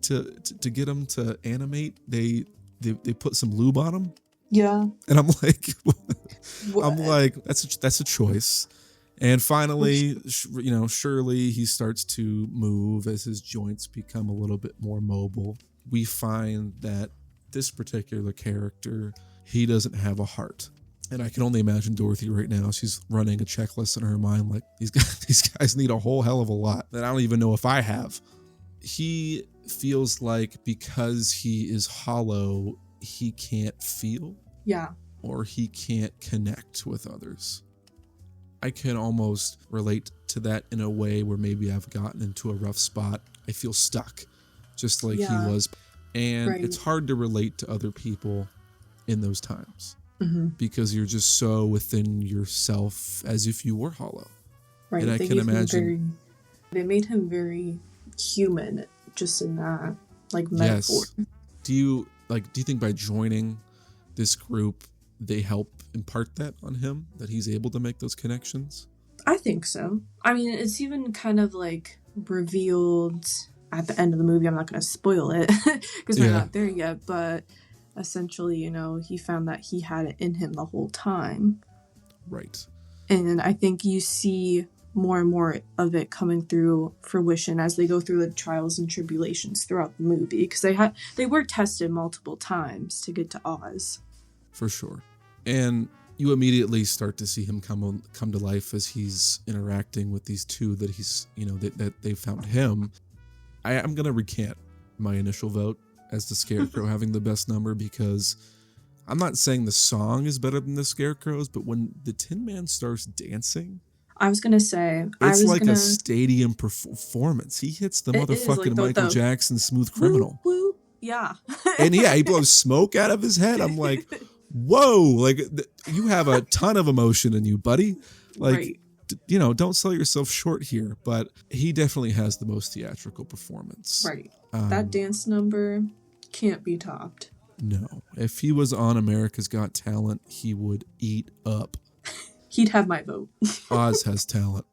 [SPEAKER 1] To get him to animate, they put some lube on him.
[SPEAKER 2] Yeah.
[SPEAKER 1] And I'm like, that's a choice. And finally, surely he starts to move as his joints become a little bit more mobile. We find that this particular character, he doesn't have a heart. And I can only imagine Dorothy right now. She's running a checklist in her mind like, these guys need a whole hell of a lot that I don't even know if I have. He feels like because he is hollow, he can't feel.
[SPEAKER 2] Yeah.
[SPEAKER 1] Or he can't connect with others. I can almost relate to that in a way where maybe I've gotten into a rough spot. I feel stuck, just like he was. And it's hard to relate to other people in those times because you're just so within yourself as if you were hollow.
[SPEAKER 2] Right.
[SPEAKER 1] And I can imagine.
[SPEAKER 2] They made him very human just in that, metaphor.
[SPEAKER 1] Yes. Do you think by joining this group, they help impart that on him, that he's able to make those connections?
[SPEAKER 2] I think so. I mean, it's even kind of revealed at the end of the movie. I'm not going to spoil it because we're not there yet, but essentially, he found that he had it in him the whole time. Right. And I think you see more and more of it coming through fruition as they go through the trials and tribulations throughout the movie, because they were tested multiple times to get to Oz. For sure.
[SPEAKER 1] And you immediately start to see him come to life as he's interacting with these two that he's, that they found him. I'm going to recant my initial vote as the Scarecrow having the best number, because I'm not saying the song is better than the Scarecrow's, but when the Tin Man starts dancing,
[SPEAKER 2] I was going to say,
[SPEAKER 1] it's a stadium performance. He hits the motherfucking Michael Jackson Smooth Criminal.
[SPEAKER 2] Woo, woo. Yeah.
[SPEAKER 1] And he blows smoke out of his head. I'm like, whoa, you have a ton of emotion in you, buddy. Don't sell yourself short here. But he definitely has the most theatrical performance.
[SPEAKER 2] Right. That dance number can't be topped.
[SPEAKER 1] No. If he was on America's Got Talent, he would eat up.
[SPEAKER 2] He'd have my vote.
[SPEAKER 1] Oz has talent.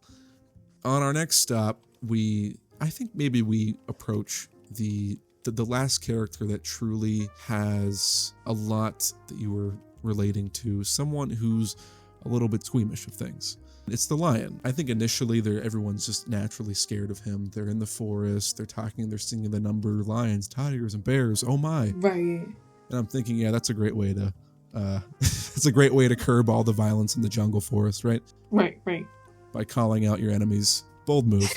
[SPEAKER 1] On our next stop, I think maybe we approach the last character that truly has a lot that you were relating to, someone who's a little bit squeamish of things. It's the lion. I think initially everyone's just naturally scared of him. They're in the forest, they're singing the number lions, tigers, and bears. Oh my.
[SPEAKER 2] Right.
[SPEAKER 1] And I'm thinking, that's a great way to it's a great way to curb all the violence in the jungle forest, right?
[SPEAKER 2] Right.
[SPEAKER 1] By calling out your enemies. Bold move.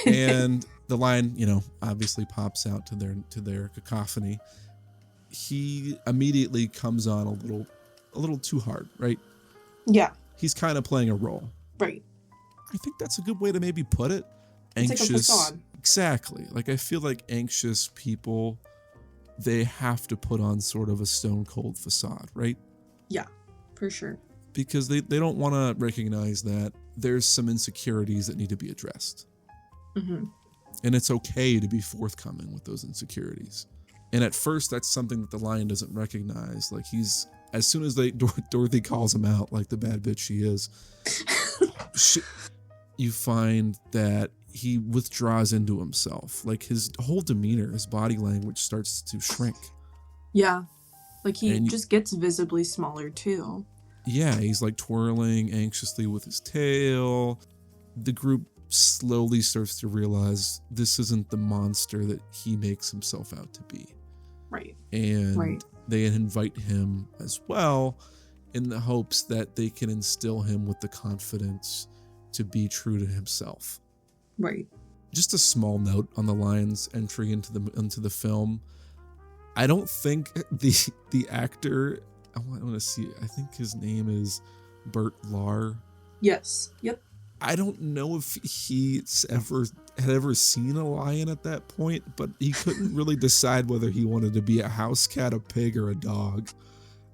[SPEAKER 1] And the lion, obviously pops out to their cacophony. He immediately comes on a little too hard, right?
[SPEAKER 2] Yeah.
[SPEAKER 1] He's kind of playing a role.
[SPEAKER 2] Right.
[SPEAKER 1] I think that's a good way to maybe put it.
[SPEAKER 2] It's like a
[SPEAKER 1] anxious.
[SPEAKER 2] facade.
[SPEAKER 1] Exactly. Like, I feel like anxious people, they have to put on sort of a stone cold facade, right?
[SPEAKER 2] Yeah, for sure.
[SPEAKER 1] Because they don't want to recognize that there's some insecurities that need to be addressed.
[SPEAKER 2] Mm-hmm.
[SPEAKER 1] And it's okay to be forthcoming with those insecurities. And at first, that's something that the lion doesn't recognize. Like, as soon as Dorothy calls him out, like the bad bitch she is, you find that he withdraws into himself. Like, his whole demeanor, his body language starts to shrink.
[SPEAKER 2] Yeah. Like, he just gets visibly smaller, too.
[SPEAKER 1] Yeah, he's like twirling anxiously with his tail. The group slowly starts to realize this isn't the monster that he makes himself out to be.
[SPEAKER 2] Right.
[SPEAKER 1] And they invite him as well in the hopes that they can instill him with the confidence to be true to himself.
[SPEAKER 2] Right.
[SPEAKER 1] Just a small note on the lion's entry into the film. I don't think the actor, I want to see, I think his name is Bert Lahr.
[SPEAKER 2] Yes. Yep.
[SPEAKER 1] I don't know if he had ever seen a lion at that point, but he couldn't really decide whether he wanted to be a house cat, a pig, or a dog.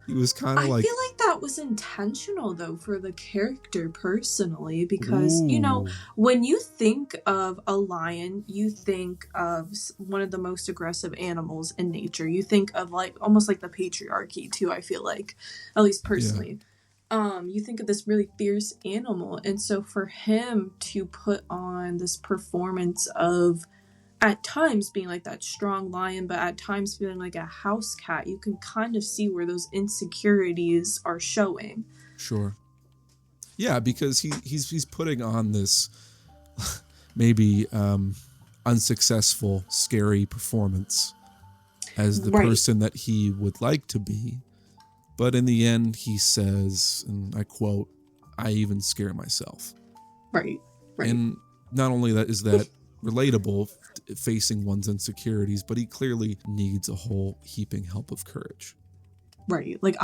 [SPEAKER 1] He was kind of like...
[SPEAKER 2] I feel like that was intentional, though, for the character personally, because, you know, when you think of a lion, you think of one of the most aggressive animals in nature. You think of, like, almost like the patriarchy, too, I feel like, at least personally. Yeah. You think of this really fierce animal. And so for him to put on this performance of at times being like that strong lion, but at times feeling like a house cat, you can kind of see where those insecurities are showing.
[SPEAKER 1] Sure. Yeah, because he's putting on this maybe unsuccessful, scary performance as the person that he would like to be. But in the end, he says, and I quote, "I even scare myself."
[SPEAKER 2] Right.
[SPEAKER 1] And not only that is that relatable, facing one's insecurities, but he clearly needs a whole heaping help of courage.
[SPEAKER 2] Right. Like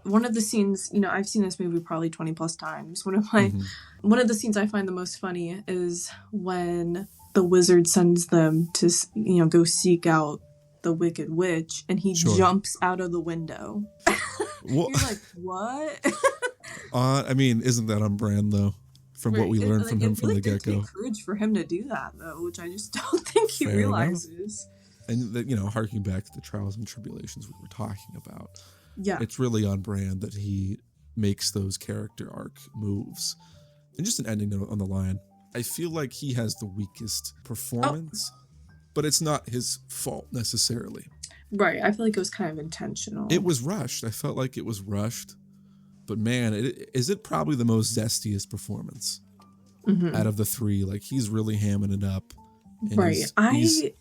[SPEAKER 2] one of the scenes, you know, I've seen this movie probably 20 plus times. One of the scenes I find the most funny is when the wizard sends them to, you know, go seek out the Wicked Witch, and he jumps out of the window. You're like, what?
[SPEAKER 1] I mean, isn't that on brand, though, from what we learned from him from the get-go?
[SPEAKER 2] It takes courage for him to do that, though, which I just don't think he realizes.
[SPEAKER 1] Enough. And, you know, harking back to the trials and tribulations we were talking about,
[SPEAKER 2] yeah,
[SPEAKER 1] it's really on brand that he makes those character arc moves. And just an ending note on the lion. I feel like he has the weakest performance, but it's not his fault necessarily.
[SPEAKER 2] Right. I feel like it was kind of intentional.
[SPEAKER 1] It was rushed. I felt like it was rushed. But man, is it probably the most zestiest performance out of the three? Like, he's really hamming it up. And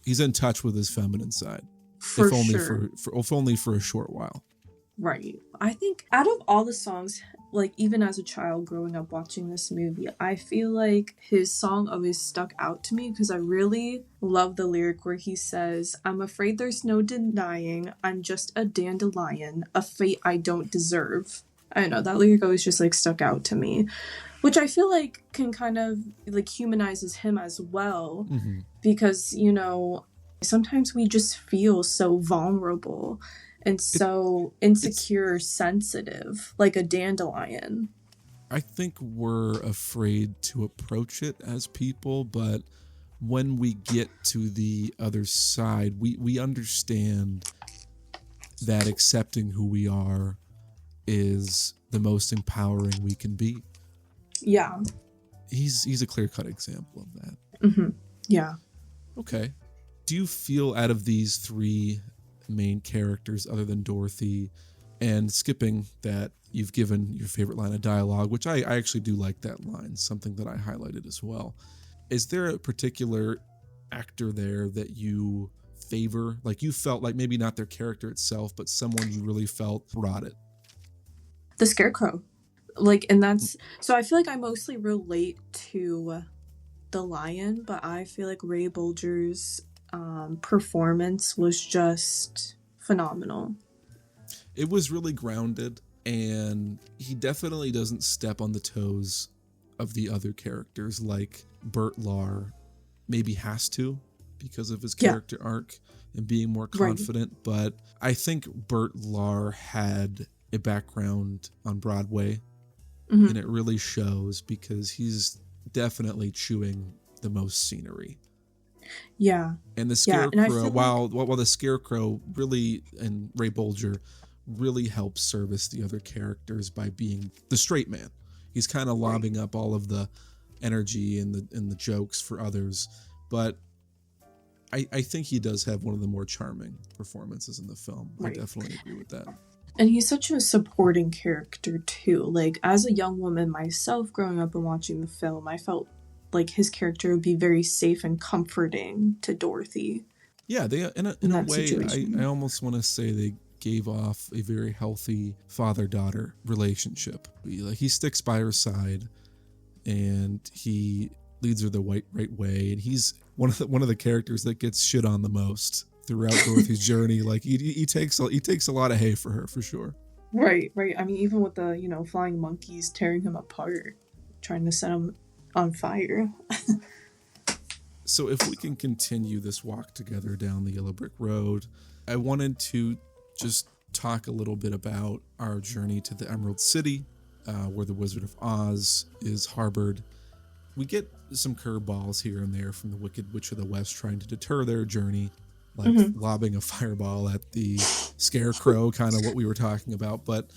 [SPEAKER 1] he's in touch with his feminine side. If only for a short while.
[SPEAKER 2] Right. I think out of all the songs, like even as a child growing up watching this movie, I feel like his song always stuck out to me because I really love the lyric where he says, "I'm afraid there's no denying, I'm just a dandelion, a fate I don't deserve." I don't know, that lyric always just like stuck out to me, which I feel like can kind of like humanizes him as well, because, you know, sometimes we just feel so vulnerable and so insecure, sensitive, like a dandelion.
[SPEAKER 1] I think we're afraid to approach it as people, but when we get to the other side, we understand that accepting who we are is the most empowering we can be.
[SPEAKER 2] Yeah.
[SPEAKER 1] He's a clear-cut example of that.
[SPEAKER 2] Mm-hmm. Yeah.
[SPEAKER 1] Okay. Do you feel out of these three main characters, other than Dorothy, and skipping that you've given your favorite line of dialogue, which I actually do like that line, something that I highlighted as well. Is there a particular actor there that you favor? Like, you felt like maybe not their character itself, but someone you really felt brought it?
[SPEAKER 2] The Scarecrow. Like, and that's, so I feel like I mostly relate to the lion, but I feel like Ray Bolger's performance was just phenomenal.
[SPEAKER 1] It was really grounded, and he definitely doesn't step on the toes of the other characters like Bert Lahr maybe has to because of his character arc and being more confident. Right. But I think Bert Lahr had a background on Broadway, and it really shows because he's definitely chewing the most scenery.
[SPEAKER 2] Yeah.
[SPEAKER 1] And the Scarecrow, while the Scarecrow really, and Ray Bolger, really helps service the other characters by being the straight man. He's kind of lobbing up all of the energy and the jokes for others. But I think he does have one of the more charming performances in the film. Right. I definitely agree with that.
[SPEAKER 2] And he's such a supporting character, too. Like, as a young woman myself growing up and watching the film, I felt like his character would be very safe and comforting to Dorothy. Yeah,
[SPEAKER 1] they in a way, I almost want to say they gave off a very healthy father-daughter relationship. He sticks by her side, and he leads her the right way, and he's one of the characters that gets shit on the most throughout Dorothy's journey. Like he takes a lot of hay for her, for sure.
[SPEAKER 2] Right. I mean, even with the flying monkeys tearing him apart, trying to set him on fire.
[SPEAKER 1] So if we can continue this walk together down the Yellow Brick Road, I wanted to just talk a little bit about our journey to the Emerald City, where the Wizard of Oz is harbored. We get some curveballs here and there from the Wicked Witch of the West trying to deter their journey, like lobbing a fireball at the Scarecrow, kind of what we were talking about. But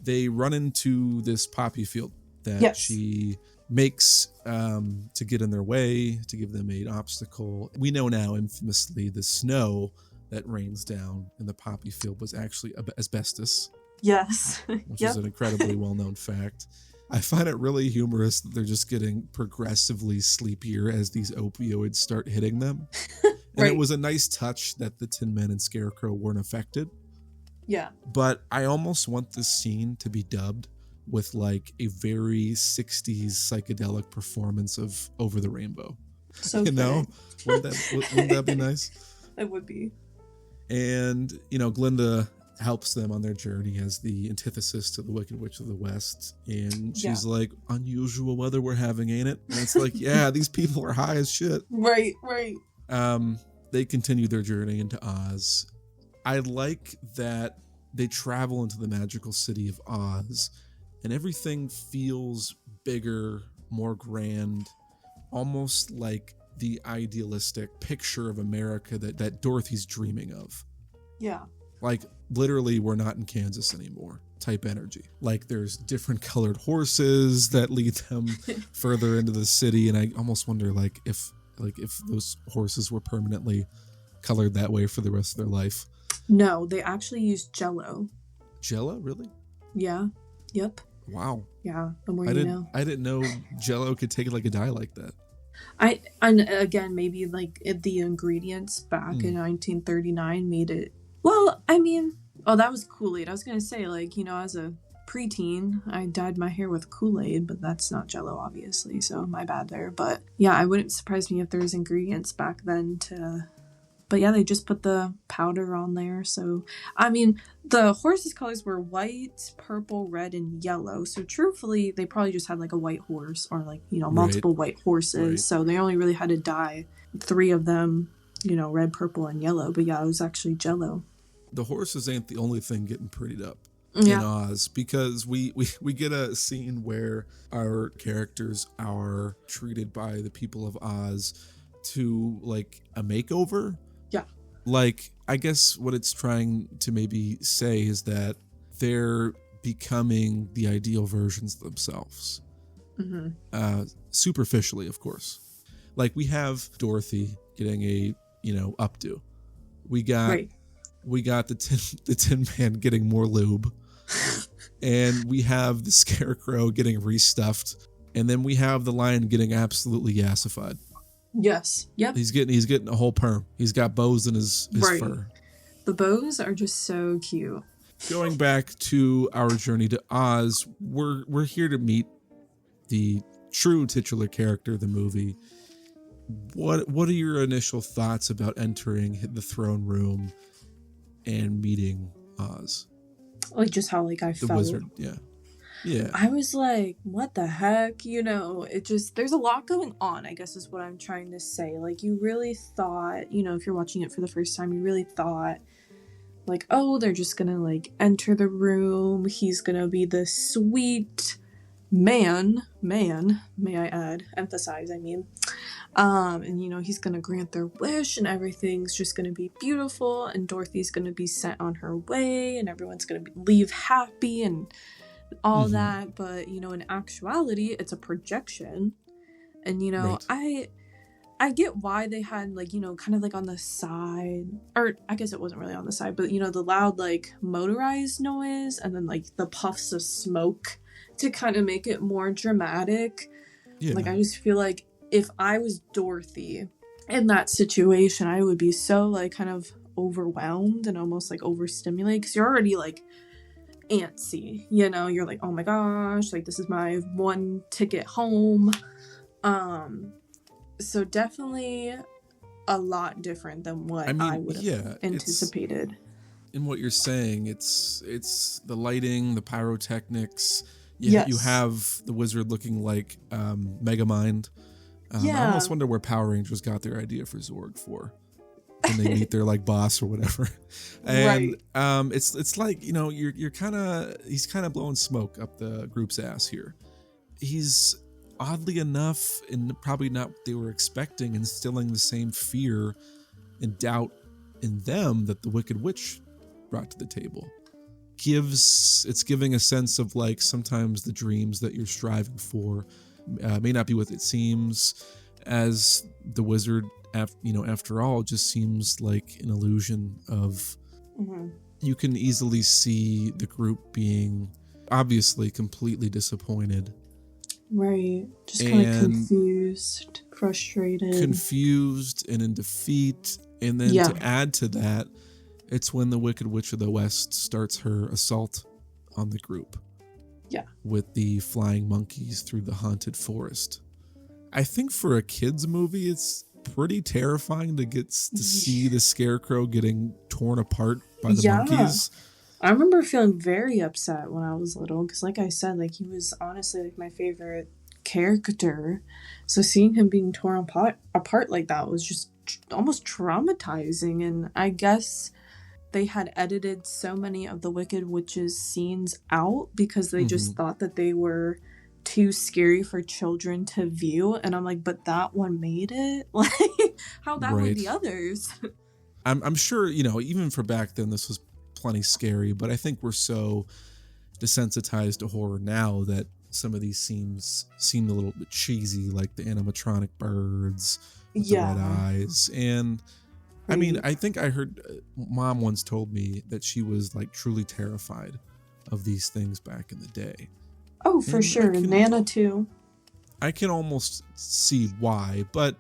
[SPEAKER 1] they run into this poppy field that she makes to get in their way, to give them an obstacle. We know now, infamously, the snow that rains down in the poppy field was actually asbestos.
[SPEAKER 2] Yes.
[SPEAKER 1] Which is an incredibly well-known fact. I find it really humorous that they're just getting progressively sleepier as these opioids start hitting them. And it was a nice touch that the Tin Men and Scarecrow weren't affected.
[SPEAKER 2] Yeah.
[SPEAKER 1] But I almost want this scene to be dubbed with like a very 60s psychedelic performance of Over the Rainbow.
[SPEAKER 2] So
[SPEAKER 1] wouldn't that be nice?
[SPEAKER 2] It would be.
[SPEAKER 1] And, Glinda helps them on their journey as the antithesis to the Wicked Witch of the West. And she's like, unusual weather we're having, ain't it? And it's like, yeah, these people are high as shit.
[SPEAKER 2] Right.
[SPEAKER 1] They continue their journey into Oz. I like that they travel into the magical city of Oz, and everything feels bigger, more grand, almost like the idealistic picture of America that Dorothy's dreaming of.
[SPEAKER 2] Yeah.
[SPEAKER 1] Like, literally, we're not in Kansas anymore type energy. Like, there's different colored horses that lead them further into the city, and I almost wonder, if those horses were permanently colored that way for the rest of their life.
[SPEAKER 2] No, they actually used Jell-O.
[SPEAKER 1] Jell-O, really?
[SPEAKER 2] Yeah. Yep.
[SPEAKER 1] Wow.
[SPEAKER 2] Yeah, the more you know.
[SPEAKER 1] I didn't know Jell-O could take like a dye like that.
[SPEAKER 2] And again, maybe the ingredients back in 1939 made it. Well, I mean, that was Kool-Aid. I was gonna say, as a preteen, I dyed my hair with Kool-Aid, but that's not Jell-O, obviously. So my bad there. But yeah, I wouldn't surprise me if there was ingredients back then to. But yeah, they just put the powder on there. So, I mean, the horses' colors were white, purple, red, and yellow. So, truthfully, they probably just had a white horse or multiple white horses. Right. So, they only really had to dye 3 of them, red, purple, and yellow. But yeah, it was actually Jell-O.
[SPEAKER 1] The horses ain't the only thing getting prettied up in Oz, because we get a scene where our characters are treated by the people of Oz to a makeover.
[SPEAKER 2] Yeah.
[SPEAKER 1] I guess what it's trying to maybe say is that they're becoming the ideal versions of themselves. Mm-hmm. Superficially, of course. We have Dorothy getting a, updo. We got the Tin Man getting more lube. And we have the Scarecrow getting restuffed. And then we have the Lion getting absolutely yassified.
[SPEAKER 2] Yes. Yep.
[SPEAKER 1] He's getting a whole perm. He's got bows in his fur.
[SPEAKER 2] The bows are just so cute.
[SPEAKER 1] Going back to our journey to Oz, we're here to meet the true titular character of the movie. What are your initial thoughts about entering the throne room and meeting Oz?
[SPEAKER 2] Just how I felt.
[SPEAKER 1] The wizard, yeah. Yeah.
[SPEAKER 2] I was like, what the heck? You know, it just, there's a lot going on, I guess is what I'm trying to say. Like, you really thought, you know, if you're watching it for the first time, you really thought, like, oh, they're just gonna, like, enter the room. He's gonna be the sweet man, may I add, emphasize, I mean. And, you know, he's gonna grant their wish and everything's just gonna be beautiful and Dorothy's gonna be sent on her way and everyone's gonna leave happy and all that. But, you know, in actuality, it's a projection. And, you know,
[SPEAKER 1] Right.
[SPEAKER 2] I get why they had, like, you know, kind of like on the side, or I guess it wasn't really on the side, but, you know, the loud, like, motorized noise and then, like, the puffs of smoke to kind of make it more dramatic.
[SPEAKER 1] Yeah.
[SPEAKER 2] Like, I just feel like if I was Dorothy in that situation, I would be so, like, kind of overwhelmed and almost, like, overstimulated because you're already, like, antsy, you know? You're like, oh my gosh, like, this is my one ticket home. So definitely a lot different than what I would have anticipated.
[SPEAKER 1] In what you're saying, it's the lighting, the pyrotechnics.
[SPEAKER 2] Yes.
[SPEAKER 1] You have the wizard looking like Megamind.
[SPEAKER 2] Yeah.
[SPEAKER 1] I almost wonder where Power Rangers got their idea for Zorg for when they meet their like boss or whatever. And
[SPEAKER 2] right.
[SPEAKER 1] It's like, you know, he's kind of blowing smoke up the group's ass here. He's oddly enough, and probably not what they were expecting, instilling the same fear and doubt in them that the Wicked Witch brought to the table. It's giving a sense of like sometimes the dreams that you're striving for may not be what it seems, as the wizard, after all, just seems like an illusion of. You can easily see the group being obviously completely disappointed.
[SPEAKER 2] Right. Just kind of confused, frustrated.
[SPEAKER 1] Confused and in defeat. And then to add to that, it's when the Wicked Witch of the West starts her assault on the group.
[SPEAKER 2] Yeah.
[SPEAKER 1] With the flying monkeys through the haunted forest. I think for a kid's movie, it's pretty terrifying to see the scarecrow getting torn apart by the monkeys.
[SPEAKER 2] I remember feeling very upset when I was little because, like I said, like he was honestly like my favorite character. So seeing him being torn apart like that was just almost traumatizing. And I guess they had edited so many of the Wicked Witch's scenes out because they just thought that they were too scary for children to view. And I'm like, but that one made it? Like, how bad were the others?
[SPEAKER 1] I'm sure, you know, even for back then, this was plenty scary, but I think we're so desensitized to horror now that some of these scenes seem a little bit cheesy, like the animatronic birds with the red eyes. And I mean, I think I heard Mom once told me that she was like truly terrified of these things back in the day.
[SPEAKER 2] Oh, for sure. Nana too.
[SPEAKER 1] I can almost see why, but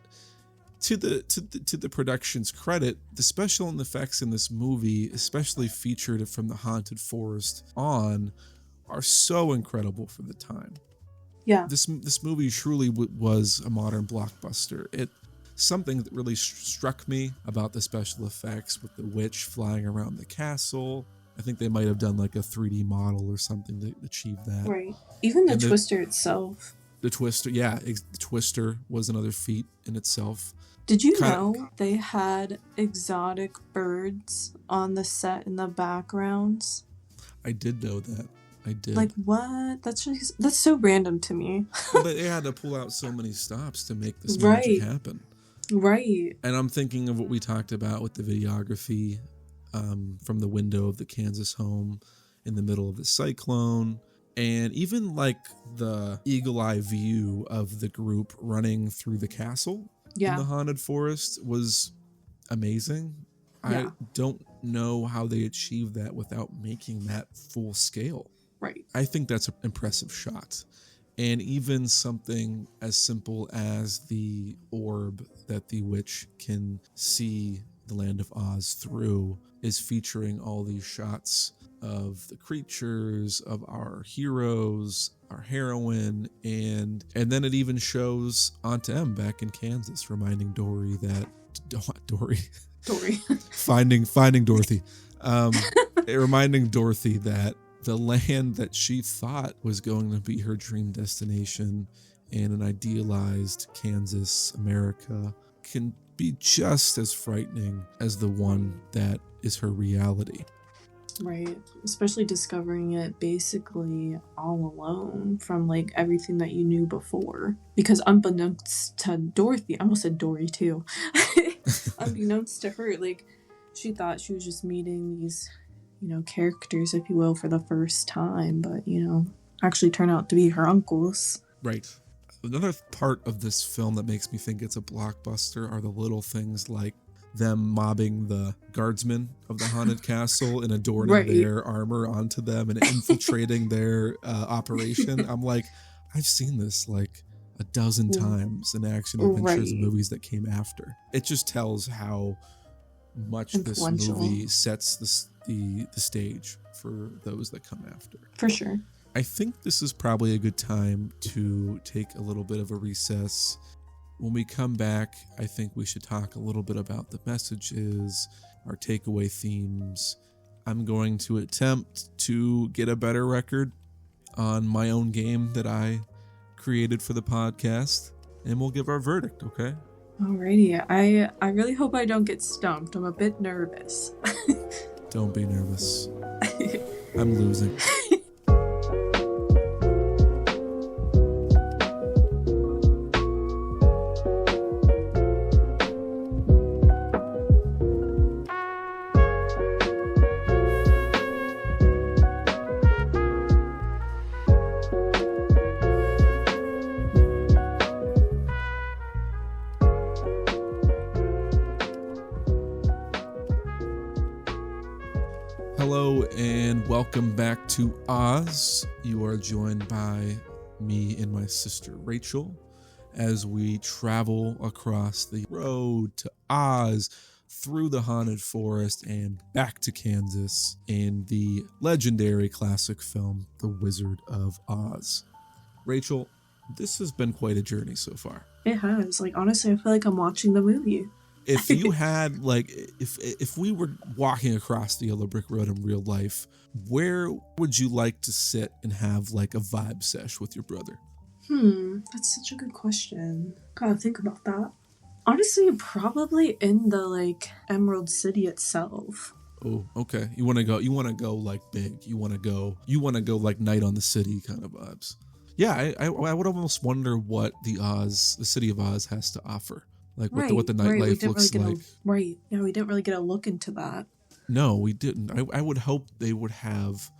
[SPEAKER 1] to the production's credit, the special effects in this movie, especially featured from the haunted forest on, are so incredible for the time.
[SPEAKER 2] Yeah.
[SPEAKER 1] This movie truly was a modern blockbuster. Something that really struck me about the special effects with the witch flying around the castle. I think they might have done like a 3D model or something to achieve that.
[SPEAKER 2] Right. Even the Twister itself.
[SPEAKER 1] The Twister, yeah. The Twister was another feat in itself.
[SPEAKER 2] Did you know they had exotic birds on the set in the backgrounds?
[SPEAKER 1] I did know that. I did.
[SPEAKER 2] Like, what? That's so random to me.
[SPEAKER 1] But they had to pull out so many stops to make this magic happen.
[SPEAKER 2] Right.
[SPEAKER 1] And I'm thinking of what we talked about with the videography from the window of the Kansas home in the middle of the cyclone. And even like the eagle eye view of the group running through the castle in the haunted forest was amazing. I don't know how they achieved that without making that full scale.
[SPEAKER 2] Right.
[SPEAKER 1] I think that's an impressive shot. And even something as simple as the orb that the witch can see the land of Oz through is featuring all these shots of the creatures, of our heroes, our heroine, and then it even shows Aunt Em back in Kansas, reminding Dory that Dory finding Dorothy, reminding Dorothy that the land that she thought was going to be her dream destination in an idealized Kansas, America, can be just as frightening as the one that is her reality.
[SPEAKER 2] Right. Especially discovering it basically all alone from like everything that you knew before. Because unbeknownst to Dorothy, I almost said Dory too. Unbeknownst to her, like she thought she was just meeting these, characters, if you will, for the first time, but actually turn out to be her uncles.
[SPEAKER 1] Right. Another part of this film that makes me think it's a blockbuster are the little things like them mobbing the guardsmen of the haunted castle and adorning their armor onto them and infiltrating their operation. I'm like, I've seen this like a dozen times in action adventures and movies that came after. It just tells how much this movie sets the stage for those that come after.
[SPEAKER 2] For sure.
[SPEAKER 1] I think this is probably a good time to take a little bit of a recess. When we come back, I think we should talk a little bit about the messages, our takeaway themes. I'm going to attempt to get a better record on my own game that I created for the podcast, and we'll give our verdict, okay?
[SPEAKER 2] Alrighty. I really hope I don't get stumped. I'm a bit nervous.
[SPEAKER 1] Don't be nervous. I'm losing. Hello and welcome back to Oz. You are joined by me and my sister Rachel as we travel across the road to Oz, through the haunted forest and back to Kansas in the legendary classic film, The Wizard of Oz. Rachel, this has been quite a journey so far.
[SPEAKER 2] It has. Like, honestly, I feel like I'm watching the movie.
[SPEAKER 1] If you had, like, if we were walking across the yellow brick road in real life, where would you like to sit and have, like, a vibe sesh with your brother?
[SPEAKER 2] That's such a good question. Gotta think about that. Honestly, probably in the, like, Emerald City itself.
[SPEAKER 1] Oh, okay. You want to go, like, big. You want to go, like, Night on the City kind of vibes. Yeah, I would almost wonder what the City of Oz has to offer. Like what the nightlife looks like.
[SPEAKER 2] Right. Yeah, we didn't really get a look into that.
[SPEAKER 1] No, we didn't. I would hope they would have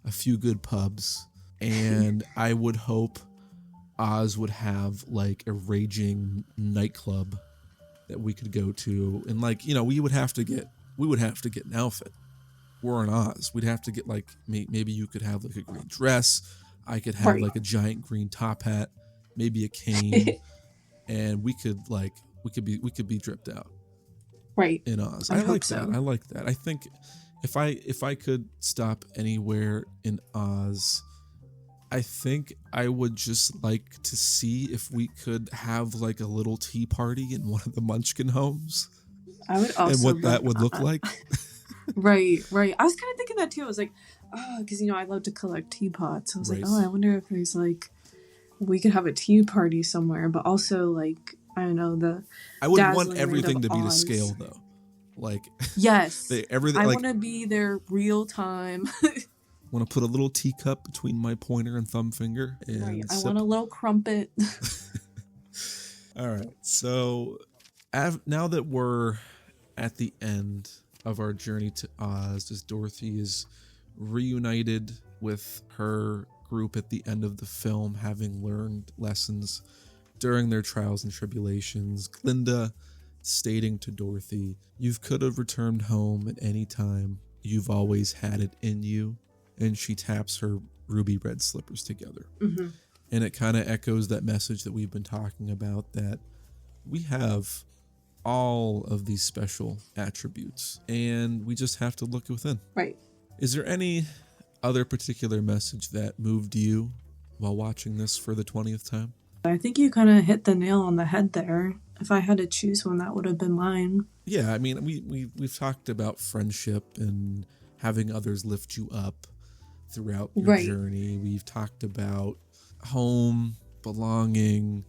[SPEAKER 1] a few good pubs, and I would hope Oz would have like a raging nightclub that we could go to, and like we would have to get an outfit. We're in Oz. We'd have to get like maybe you could have like a green dress. I could have like a giant green top hat, maybe a cane, and we could be dripped out.
[SPEAKER 2] Right.
[SPEAKER 1] In Oz.
[SPEAKER 2] I
[SPEAKER 1] like
[SPEAKER 2] so.
[SPEAKER 1] that. I like that. I think if I could stop anywhere in Oz, I think I would just like to see if we could have like a little tea party in one of the Munchkin homes.
[SPEAKER 2] I would also
[SPEAKER 1] and what that would look like.
[SPEAKER 2] Right. I was kind of thinking that too. I was like, because I love to collect teapots. I was like, I wonder if there's like we could have a tea party somewhere, but also like I don't know
[SPEAKER 1] I would want everything to be to scale though. Like
[SPEAKER 2] yes,
[SPEAKER 1] everything.
[SPEAKER 2] I want to be there real time.
[SPEAKER 1] Want to put a little teacup between my pointer and thumb finger and
[SPEAKER 2] I want a little crumpet.
[SPEAKER 1] All right, so now that we're at the end of our journey to Oz, as Dorothy is reunited with her group at the end of the film, having learned lessons during their trials and tribulations, Glinda stating to Dorothy, "You could have returned home at any time. You've always had it in you." And she taps her ruby red slippers together. Mm-hmm. And it kind of echoes that message that we've been talking about, that we have all of these special attributes and we just have to look within.
[SPEAKER 2] Right.
[SPEAKER 1] Is there any other particular message that moved you while watching this for the 20th time?
[SPEAKER 2] I think you kind of hit the nail on the head there. If I had to choose one, that would have been mine.
[SPEAKER 1] Yeah, I mean, we've talked about friendship and having others lift you up. throughout your
[SPEAKER 2] Right.
[SPEAKER 1] journey. We've talked about home, belonging,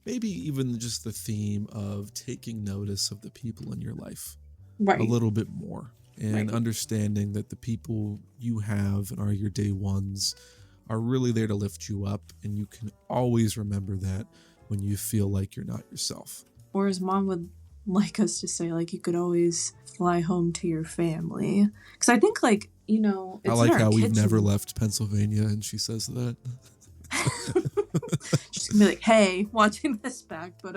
[SPEAKER 1] maybe even just the theme of taking notice of the people in your life
[SPEAKER 2] Right.
[SPEAKER 1] a little bit more, and
[SPEAKER 2] Right.
[SPEAKER 1] understanding that the people you have and are your day ones are really there to lift you up, and you can always remember that when you feel like you're not yourself.
[SPEAKER 2] Or as Mom would like us to say, like, you could always fly home to your family. Because I think, like, you know, it's
[SPEAKER 1] I like
[SPEAKER 2] in our
[SPEAKER 1] how
[SPEAKER 2] kitchen.
[SPEAKER 1] we've never left Pennsylvania, and she says that.
[SPEAKER 2] She's gonna be like, hey, watching this back. But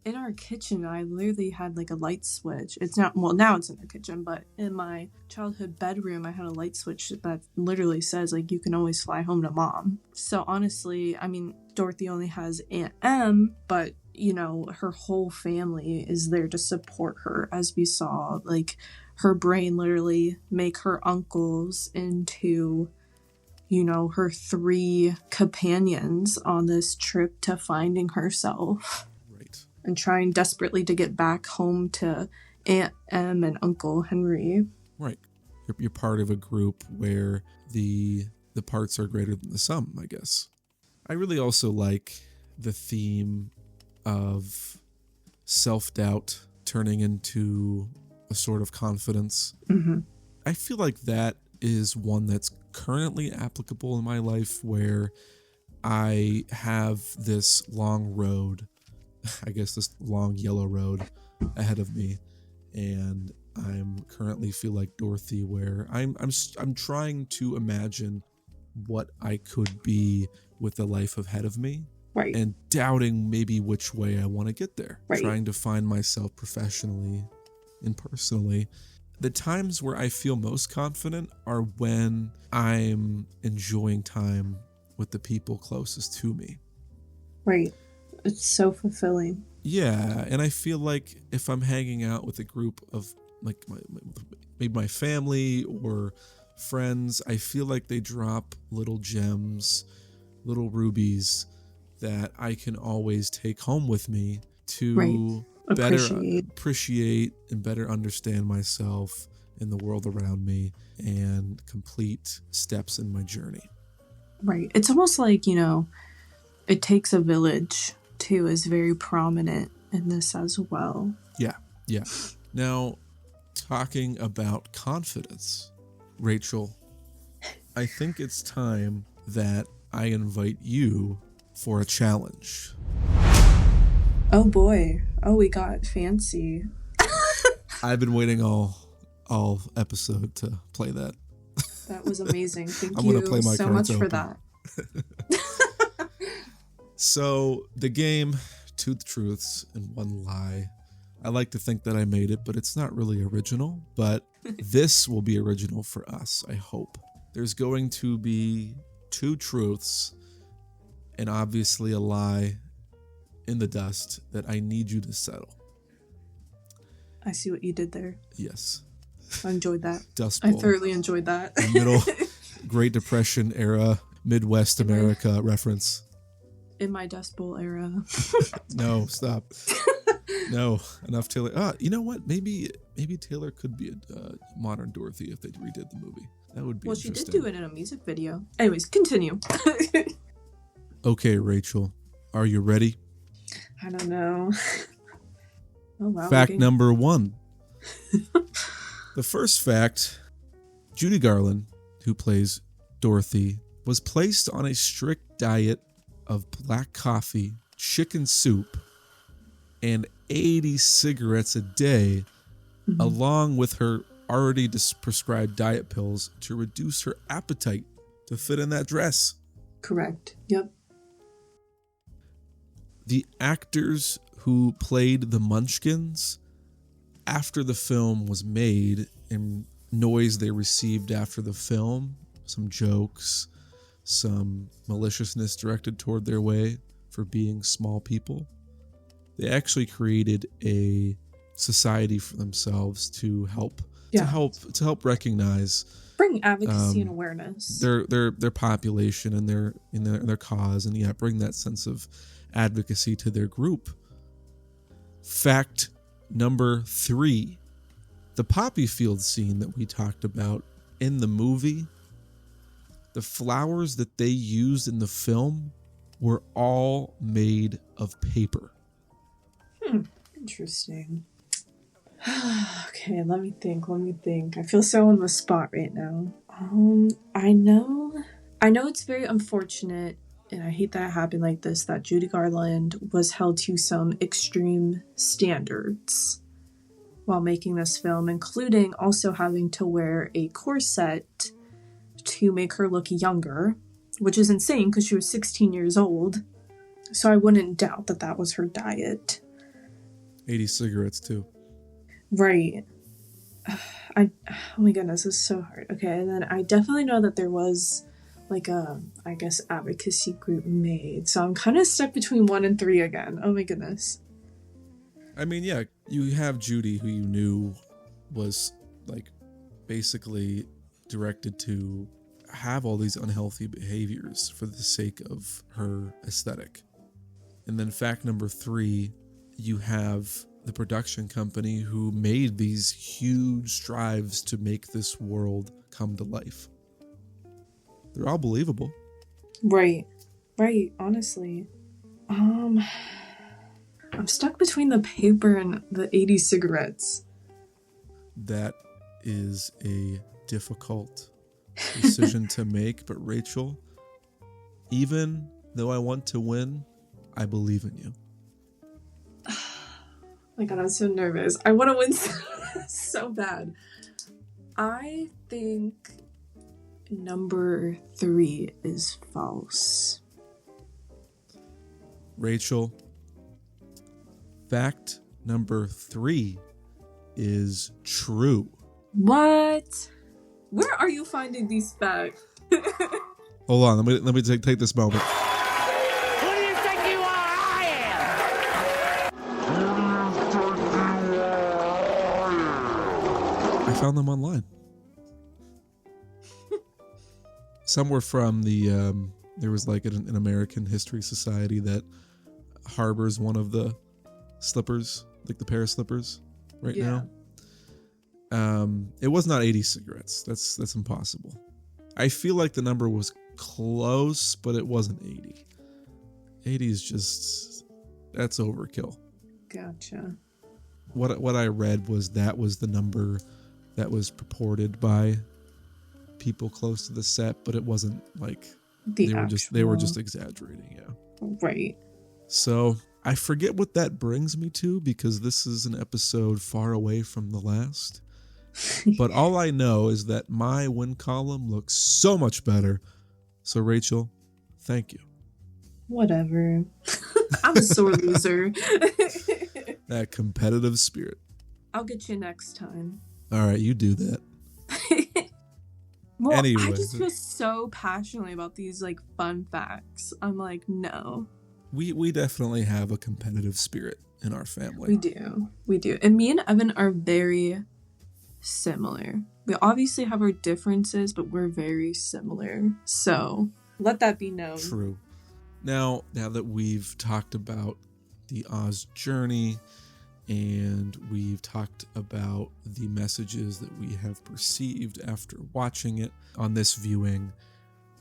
[SPEAKER 2] in our kitchen, I literally had like a light switch. It's not, well, now it's in the kitchen, but in my childhood bedroom, I had a light switch that literally says, like, you can always fly home to Mom. So honestly, I mean, Dorothy only has Aunt Em, but, you know, her whole family is there to support her, as we saw. Like, her brain literally make her uncles into, you know, her 3 companions on this trip to finding herself. And trying desperately to get back home to Aunt Em and Uncle Henry.
[SPEAKER 1] Right. You're part of a group where the parts are greater than the sum, I guess. I really also like the theme of self-doubt turning into a sort of confidence.
[SPEAKER 2] Mm-hmm.
[SPEAKER 1] I feel like that is one that's currently applicable in my life, where I have this long road, I guess this long yellow road ahead of me, and I'm currently feel like Dorothy, where I'm trying to imagine what I could be with the life ahead of me,
[SPEAKER 2] Right.
[SPEAKER 1] and doubting maybe which way I want to get there.
[SPEAKER 2] Right.
[SPEAKER 1] Trying to find myself professionally and personally. The times where I feel most confident are when I'm enjoying time with the people closest to me.
[SPEAKER 2] Right. It's so fulfilling.
[SPEAKER 1] Yeah, and I feel like if I'm hanging out with a group of like maybe my family or friends, I feel like they drop little gems, little rubies that I can always take home with me to better appreciate and better understand myself and the world around me, and complete steps in my journey.
[SPEAKER 2] Right. It's almost like, you know, it takes a village too is very prominent in this as well.
[SPEAKER 1] Yeah. Now, talking about confidence, Rachel, I think it's time that I invite you for a challenge.
[SPEAKER 2] Oh boy. Oh, we got fancy.
[SPEAKER 1] I've been waiting all episode to play that.
[SPEAKER 2] That was amazing. Thank
[SPEAKER 1] I'm
[SPEAKER 2] you
[SPEAKER 1] gonna play my
[SPEAKER 2] so
[SPEAKER 1] cards
[SPEAKER 2] much for
[SPEAKER 1] open.
[SPEAKER 2] that.
[SPEAKER 1] So, the game, 2 truths and 1 lie. I like to think that I made it, but it's not really original. But this will be original for us, I hope. There's going to be 2 truths and obviously a lie in the dust that I need you to settle.
[SPEAKER 2] I see what you did there.
[SPEAKER 1] Yes.
[SPEAKER 2] I enjoyed that.
[SPEAKER 1] Dust Bowl.
[SPEAKER 2] I thoroughly enjoyed that.
[SPEAKER 1] Middle Great Depression era, Midwest America reference.
[SPEAKER 2] In my Dust Bowl era.
[SPEAKER 1] No, stop. No, enough Taylor. You know what? Maybe Taylor could be a modern Dorothy if they redid the movie. That would be interesting.
[SPEAKER 2] Well, she did do it in a music video. Anyways, continue.
[SPEAKER 1] Okay, Rachel, are you ready?
[SPEAKER 2] I don't know. Oh, wow.
[SPEAKER 1] Fact number 1. The first fact, Judy Garland, who plays Dorothy, was placed on a strict diet of black coffee, chicken soup, and 80 cigarettes a day, along with her already prescribed diet pills to reduce her appetite to fit in that dress.
[SPEAKER 2] Correct. Yep.
[SPEAKER 1] The actors who played the Munchkins, after the film was made and noise they received after the film, some jokes, some maliciousness directed toward their way for being small people, they actually created a society for themselves to help recognize,
[SPEAKER 2] bring advocacy and awareness,
[SPEAKER 1] their population and their cause, and bring that sense of advocacy to their group. Fact number 3, the poppy field scene that we talked about in the movie the flowers that they used in the film were all made of paper.
[SPEAKER 2] Interesting. Okay, let me think. I feel so on the spot right now. I know it's very unfortunate, and I hate that it happened like this, that Judy Garland was held to some extreme standards while making this film, including also having to wear a corset to make her look younger, which is insane because she was 16 years old. So I wouldn't doubt that that was her diet.
[SPEAKER 1] 80 cigarettes too.
[SPEAKER 2] Right. Oh my goodness, this is so hard. Okay, and then I definitely know that there was like a, I guess, advocacy group made. So I'm kind of stuck between 1 and 3 again. Oh my goodness.
[SPEAKER 1] I mean, yeah, you have Judy, who you knew was like basically directed to have all these unhealthy behaviors for the sake of her aesthetic. And then fact number 3, you have the production company who made these huge strives to make this world come to life. They're all believable.
[SPEAKER 2] Right, honestly. I'm stuck between the paper and the 80 cigarettes.
[SPEAKER 1] That is a difficult decision to make, but Rachel, even though I want to win, I believe in you.
[SPEAKER 2] Oh my god, I'm so nervous. I want to win so bad. I think number 3 is false.
[SPEAKER 1] Rachel, fact number 3 is true.
[SPEAKER 2] What? Where are you finding these facts?
[SPEAKER 1] Hold on, let me take this moment.
[SPEAKER 3] Who do you think you are? I am.
[SPEAKER 1] I found them online. Some were from the, there was like an American History Society that harbors one of the slippers, like the pair of slippers right now. It was not 80 cigarettes. That's impossible. I feel like the number was close, but it wasn't 80. 80 is just, that's overkill.
[SPEAKER 2] Gotcha.
[SPEAKER 1] What I read was that was the number that was purported by people close to the set, but it wasn't like they were just exaggerating, yeah.
[SPEAKER 2] Right.
[SPEAKER 1] So I forget what that brings me to, because this is an episode far away from the last. But all I know is that my win column looks so much better. So Rachel, thank you.
[SPEAKER 2] Whatever. I'm a sore loser.
[SPEAKER 1] That competitive spirit.
[SPEAKER 2] I'll get you next time.
[SPEAKER 1] All right, you do that.
[SPEAKER 2] Well,
[SPEAKER 1] Anyway,
[SPEAKER 2] I just feel so passionately about these like fun facts. I'm like, no.
[SPEAKER 1] We definitely have a competitive spirit in our family.
[SPEAKER 2] We do. And me and Evan are very similar. We obviously have our differences, but we're very similar. So let that be known.
[SPEAKER 1] True. Now that we've talked about the Oz journey and we've talked about the messages that we have perceived after watching it on this viewing,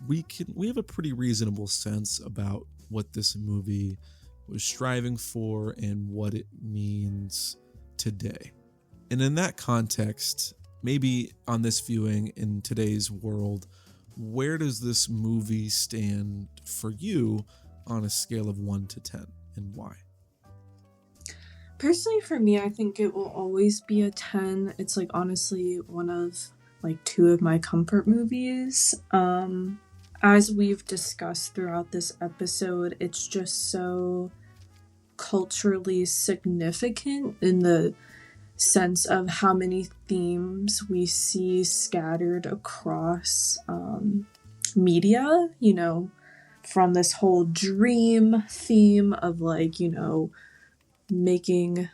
[SPEAKER 1] we have a pretty reasonable sense about what this movie was striving for and what it means today. And in that context, maybe on this viewing in today's world, where does this movie stand for you on a scale of 1 to 10, and why?
[SPEAKER 2] Personally, for me, I think it will always be a 10. It's like honestly one of like 2 of my comfort movies. As we've discussed throughout this episode, it's just so culturally significant in the sense of how many themes we see scattered across media, you know, from this whole dream theme of like, you know, making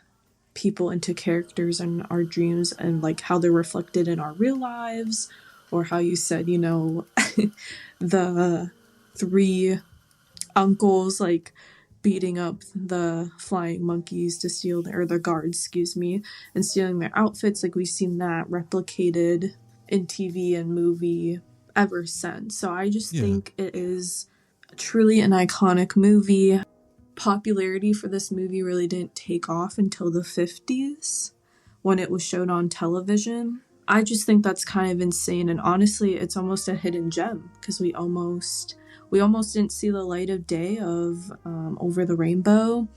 [SPEAKER 2] people into characters in our dreams and like how they're reflected in our real lives, or how you said, you know, the 3 uncles like beating up the flying monkeys to steal the guards, and stealing their outfits. Like we've seen that replicated in TV and movie ever since. So I just
[SPEAKER 1] Yeah.
[SPEAKER 2] think it is truly an iconic movie. Popularity for this movie really didn't take off until the 50s when it was shown on television. I just think that's kind of insane, and honestly it's almost a hidden gem because we almost didn't see the light of day of Over the Rainbow,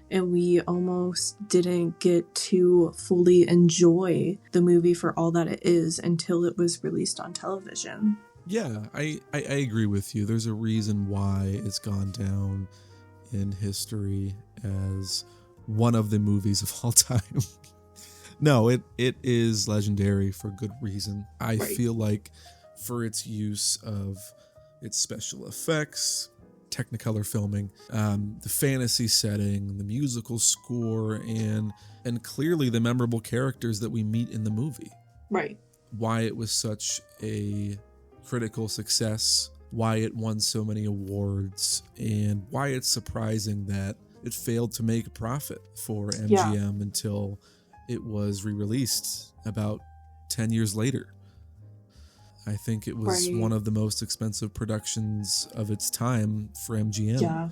[SPEAKER 2] and we almost didn't get to fully enjoy the movie for all that it is until it was released on television.
[SPEAKER 1] Yeah, I agree with you. There's a reason why it's gone down in history as one of the movies of all time. No, it is legendary for good reason. I feel like for its use of its special effects, Technicolor filming, the fantasy setting, the musical score, and clearly the memorable characters that we meet in the movie.
[SPEAKER 2] Right.
[SPEAKER 1] Why it was such a critical success, why it won so many awards, and why it's surprising that it failed to make a profit for MGM until it was re-released about 10 years later. I think it was one of the most expensive productions of its time for MGM.
[SPEAKER 2] Yeah.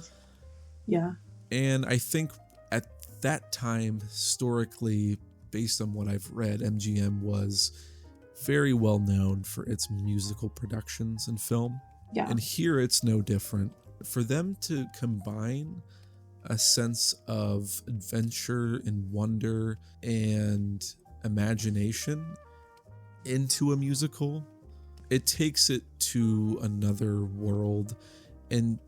[SPEAKER 2] Yeah.
[SPEAKER 1] And I think at that time, historically, based on what I've read, MGM was very well known for its musical productions and film.
[SPEAKER 2] Yeah.
[SPEAKER 1] And here it's no different. For them to combine a sense of adventure and wonder and imagination into a musical, it takes it to another world. And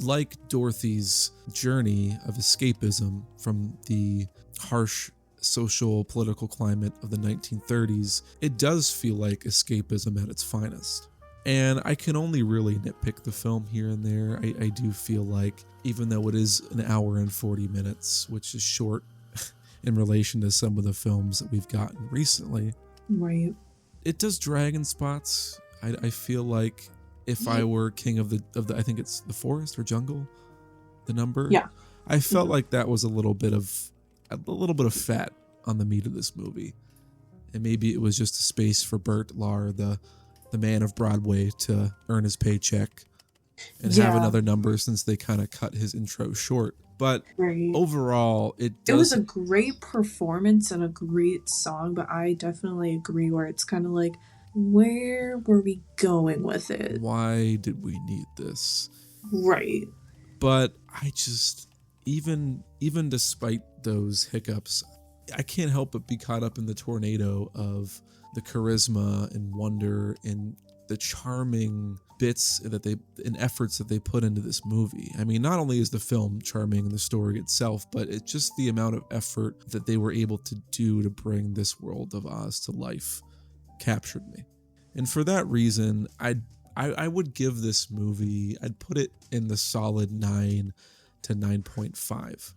[SPEAKER 1] like Dorothy's journey of escapism from the harsh social political climate of the 1930s, it does feel like escapism at its finest. And I can only really nitpick the film here and there. I do feel like, even though it is an hour and 40 minutes, which is short in relation to some of the films that we've gotten recently,
[SPEAKER 2] right,
[SPEAKER 1] it does drag in spots. I feel like if I were king of the I think it's the forest or jungle, the number.
[SPEAKER 2] Yeah.
[SPEAKER 1] I felt like that was a little bit of fat on the meat of this movie. And maybe it was just a space for Bert Lahr, the man of Broadway, to earn his paycheck and have another number, since they kind of cut his intro short. But overall, it was
[SPEAKER 2] a great performance and a great song, but I definitely agree where it's kind of like, where were we going with it?
[SPEAKER 1] Why did we need this?
[SPEAKER 2] Right.
[SPEAKER 1] But I just, even despite those hiccups, I can't help but be caught up in the tornado of the charisma and wonder and the charming bits and efforts that they put into this movie. I mean, not only is the film charming and the story itself, but it's just the amount of effort that they were able to do to bring this world of Oz to life captured me. And for that reason, I would give this movie, I'd put it in the solid 9 to 9.5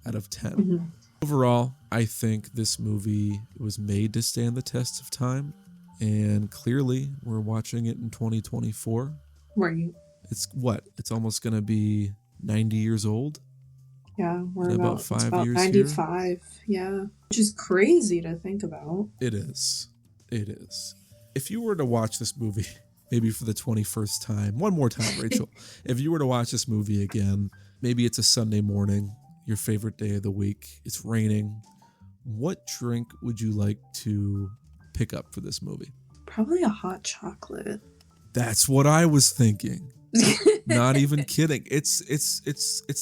[SPEAKER 1] out of 10.
[SPEAKER 2] Mm-hmm.
[SPEAKER 1] Overall, I think this movie was made to stand the test of time, and clearly we're watching it in 2024.
[SPEAKER 2] Right.
[SPEAKER 1] It's almost going to be 90 years old.
[SPEAKER 2] Yeah, we're
[SPEAKER 1] about 5 years
[SPEAKER 2] 95.
[SPEAKER 1] here.
[SPEAKER 2] Yeah, which is crazy to think about.
[SPEAKER 1] It is. If you were to watch this movie, maybe for the 21st time, one more time, Rachel, if you were to watch this movie again, maybe it's a Sunday morning, your favorite day of the week, it's raining, what drink would you like to pick up for this movie?
[SPEAKER 2] Probably a hot chocolate.
[SPEAKER 1] That's what I was thinking. Not even kidding. It's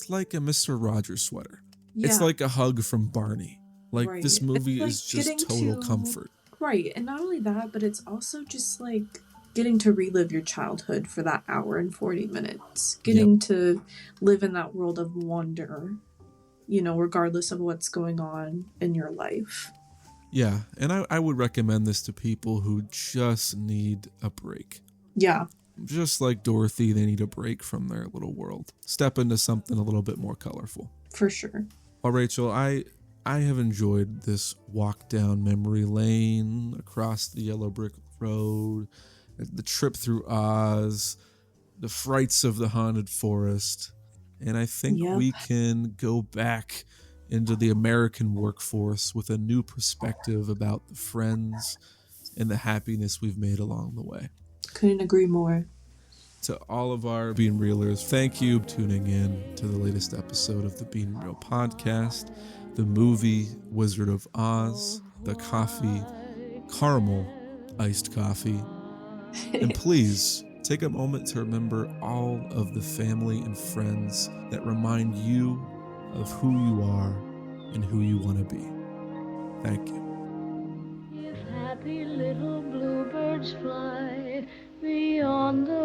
[SPEAKER 1] like a Mr. Rogers sweater. Yeah. It's like a hug from Barney. Like, this movie is just total comfort.
[SPEAKER 2] Right, and not only that, but it's also just like getting to relive your childhood for that hour and 40 minutes. Getting to live in that world of wonder, regardless of what's going on in your life.
[SPEAKER 1] Yeah, and I would recommend this to people who just need a break.
[SPEAKER 2] Yeah.
[SPEAKER 1] Just like Dorothy, they need a break from their little world. Step into something a little bit more colorful.
[SPEAKER 2] For sure.
[SPEAKER 1] Well, Rachel, I have enjoyed this walk down memory lane, across the yellow brick road, the trip through Oz, the frights of the haunted forest. And I think we can go back into the American workforce with a new perspective about the friends and the happiness we've made along the way.
[SPEAKER 2] Couldn't agree more.
[SPEAKER 1] To all of our Being Realers, thank you for tuning in to the latest episode of the Being Real podcast, the movie Wizard of Oz, the coffee, caramel iced coffee. And please take a moment to remember all of the family and friends that remind you of who you are and who you want to be. Thank you.
[SPEAKER 4] If happy little bluebirds fly beyond the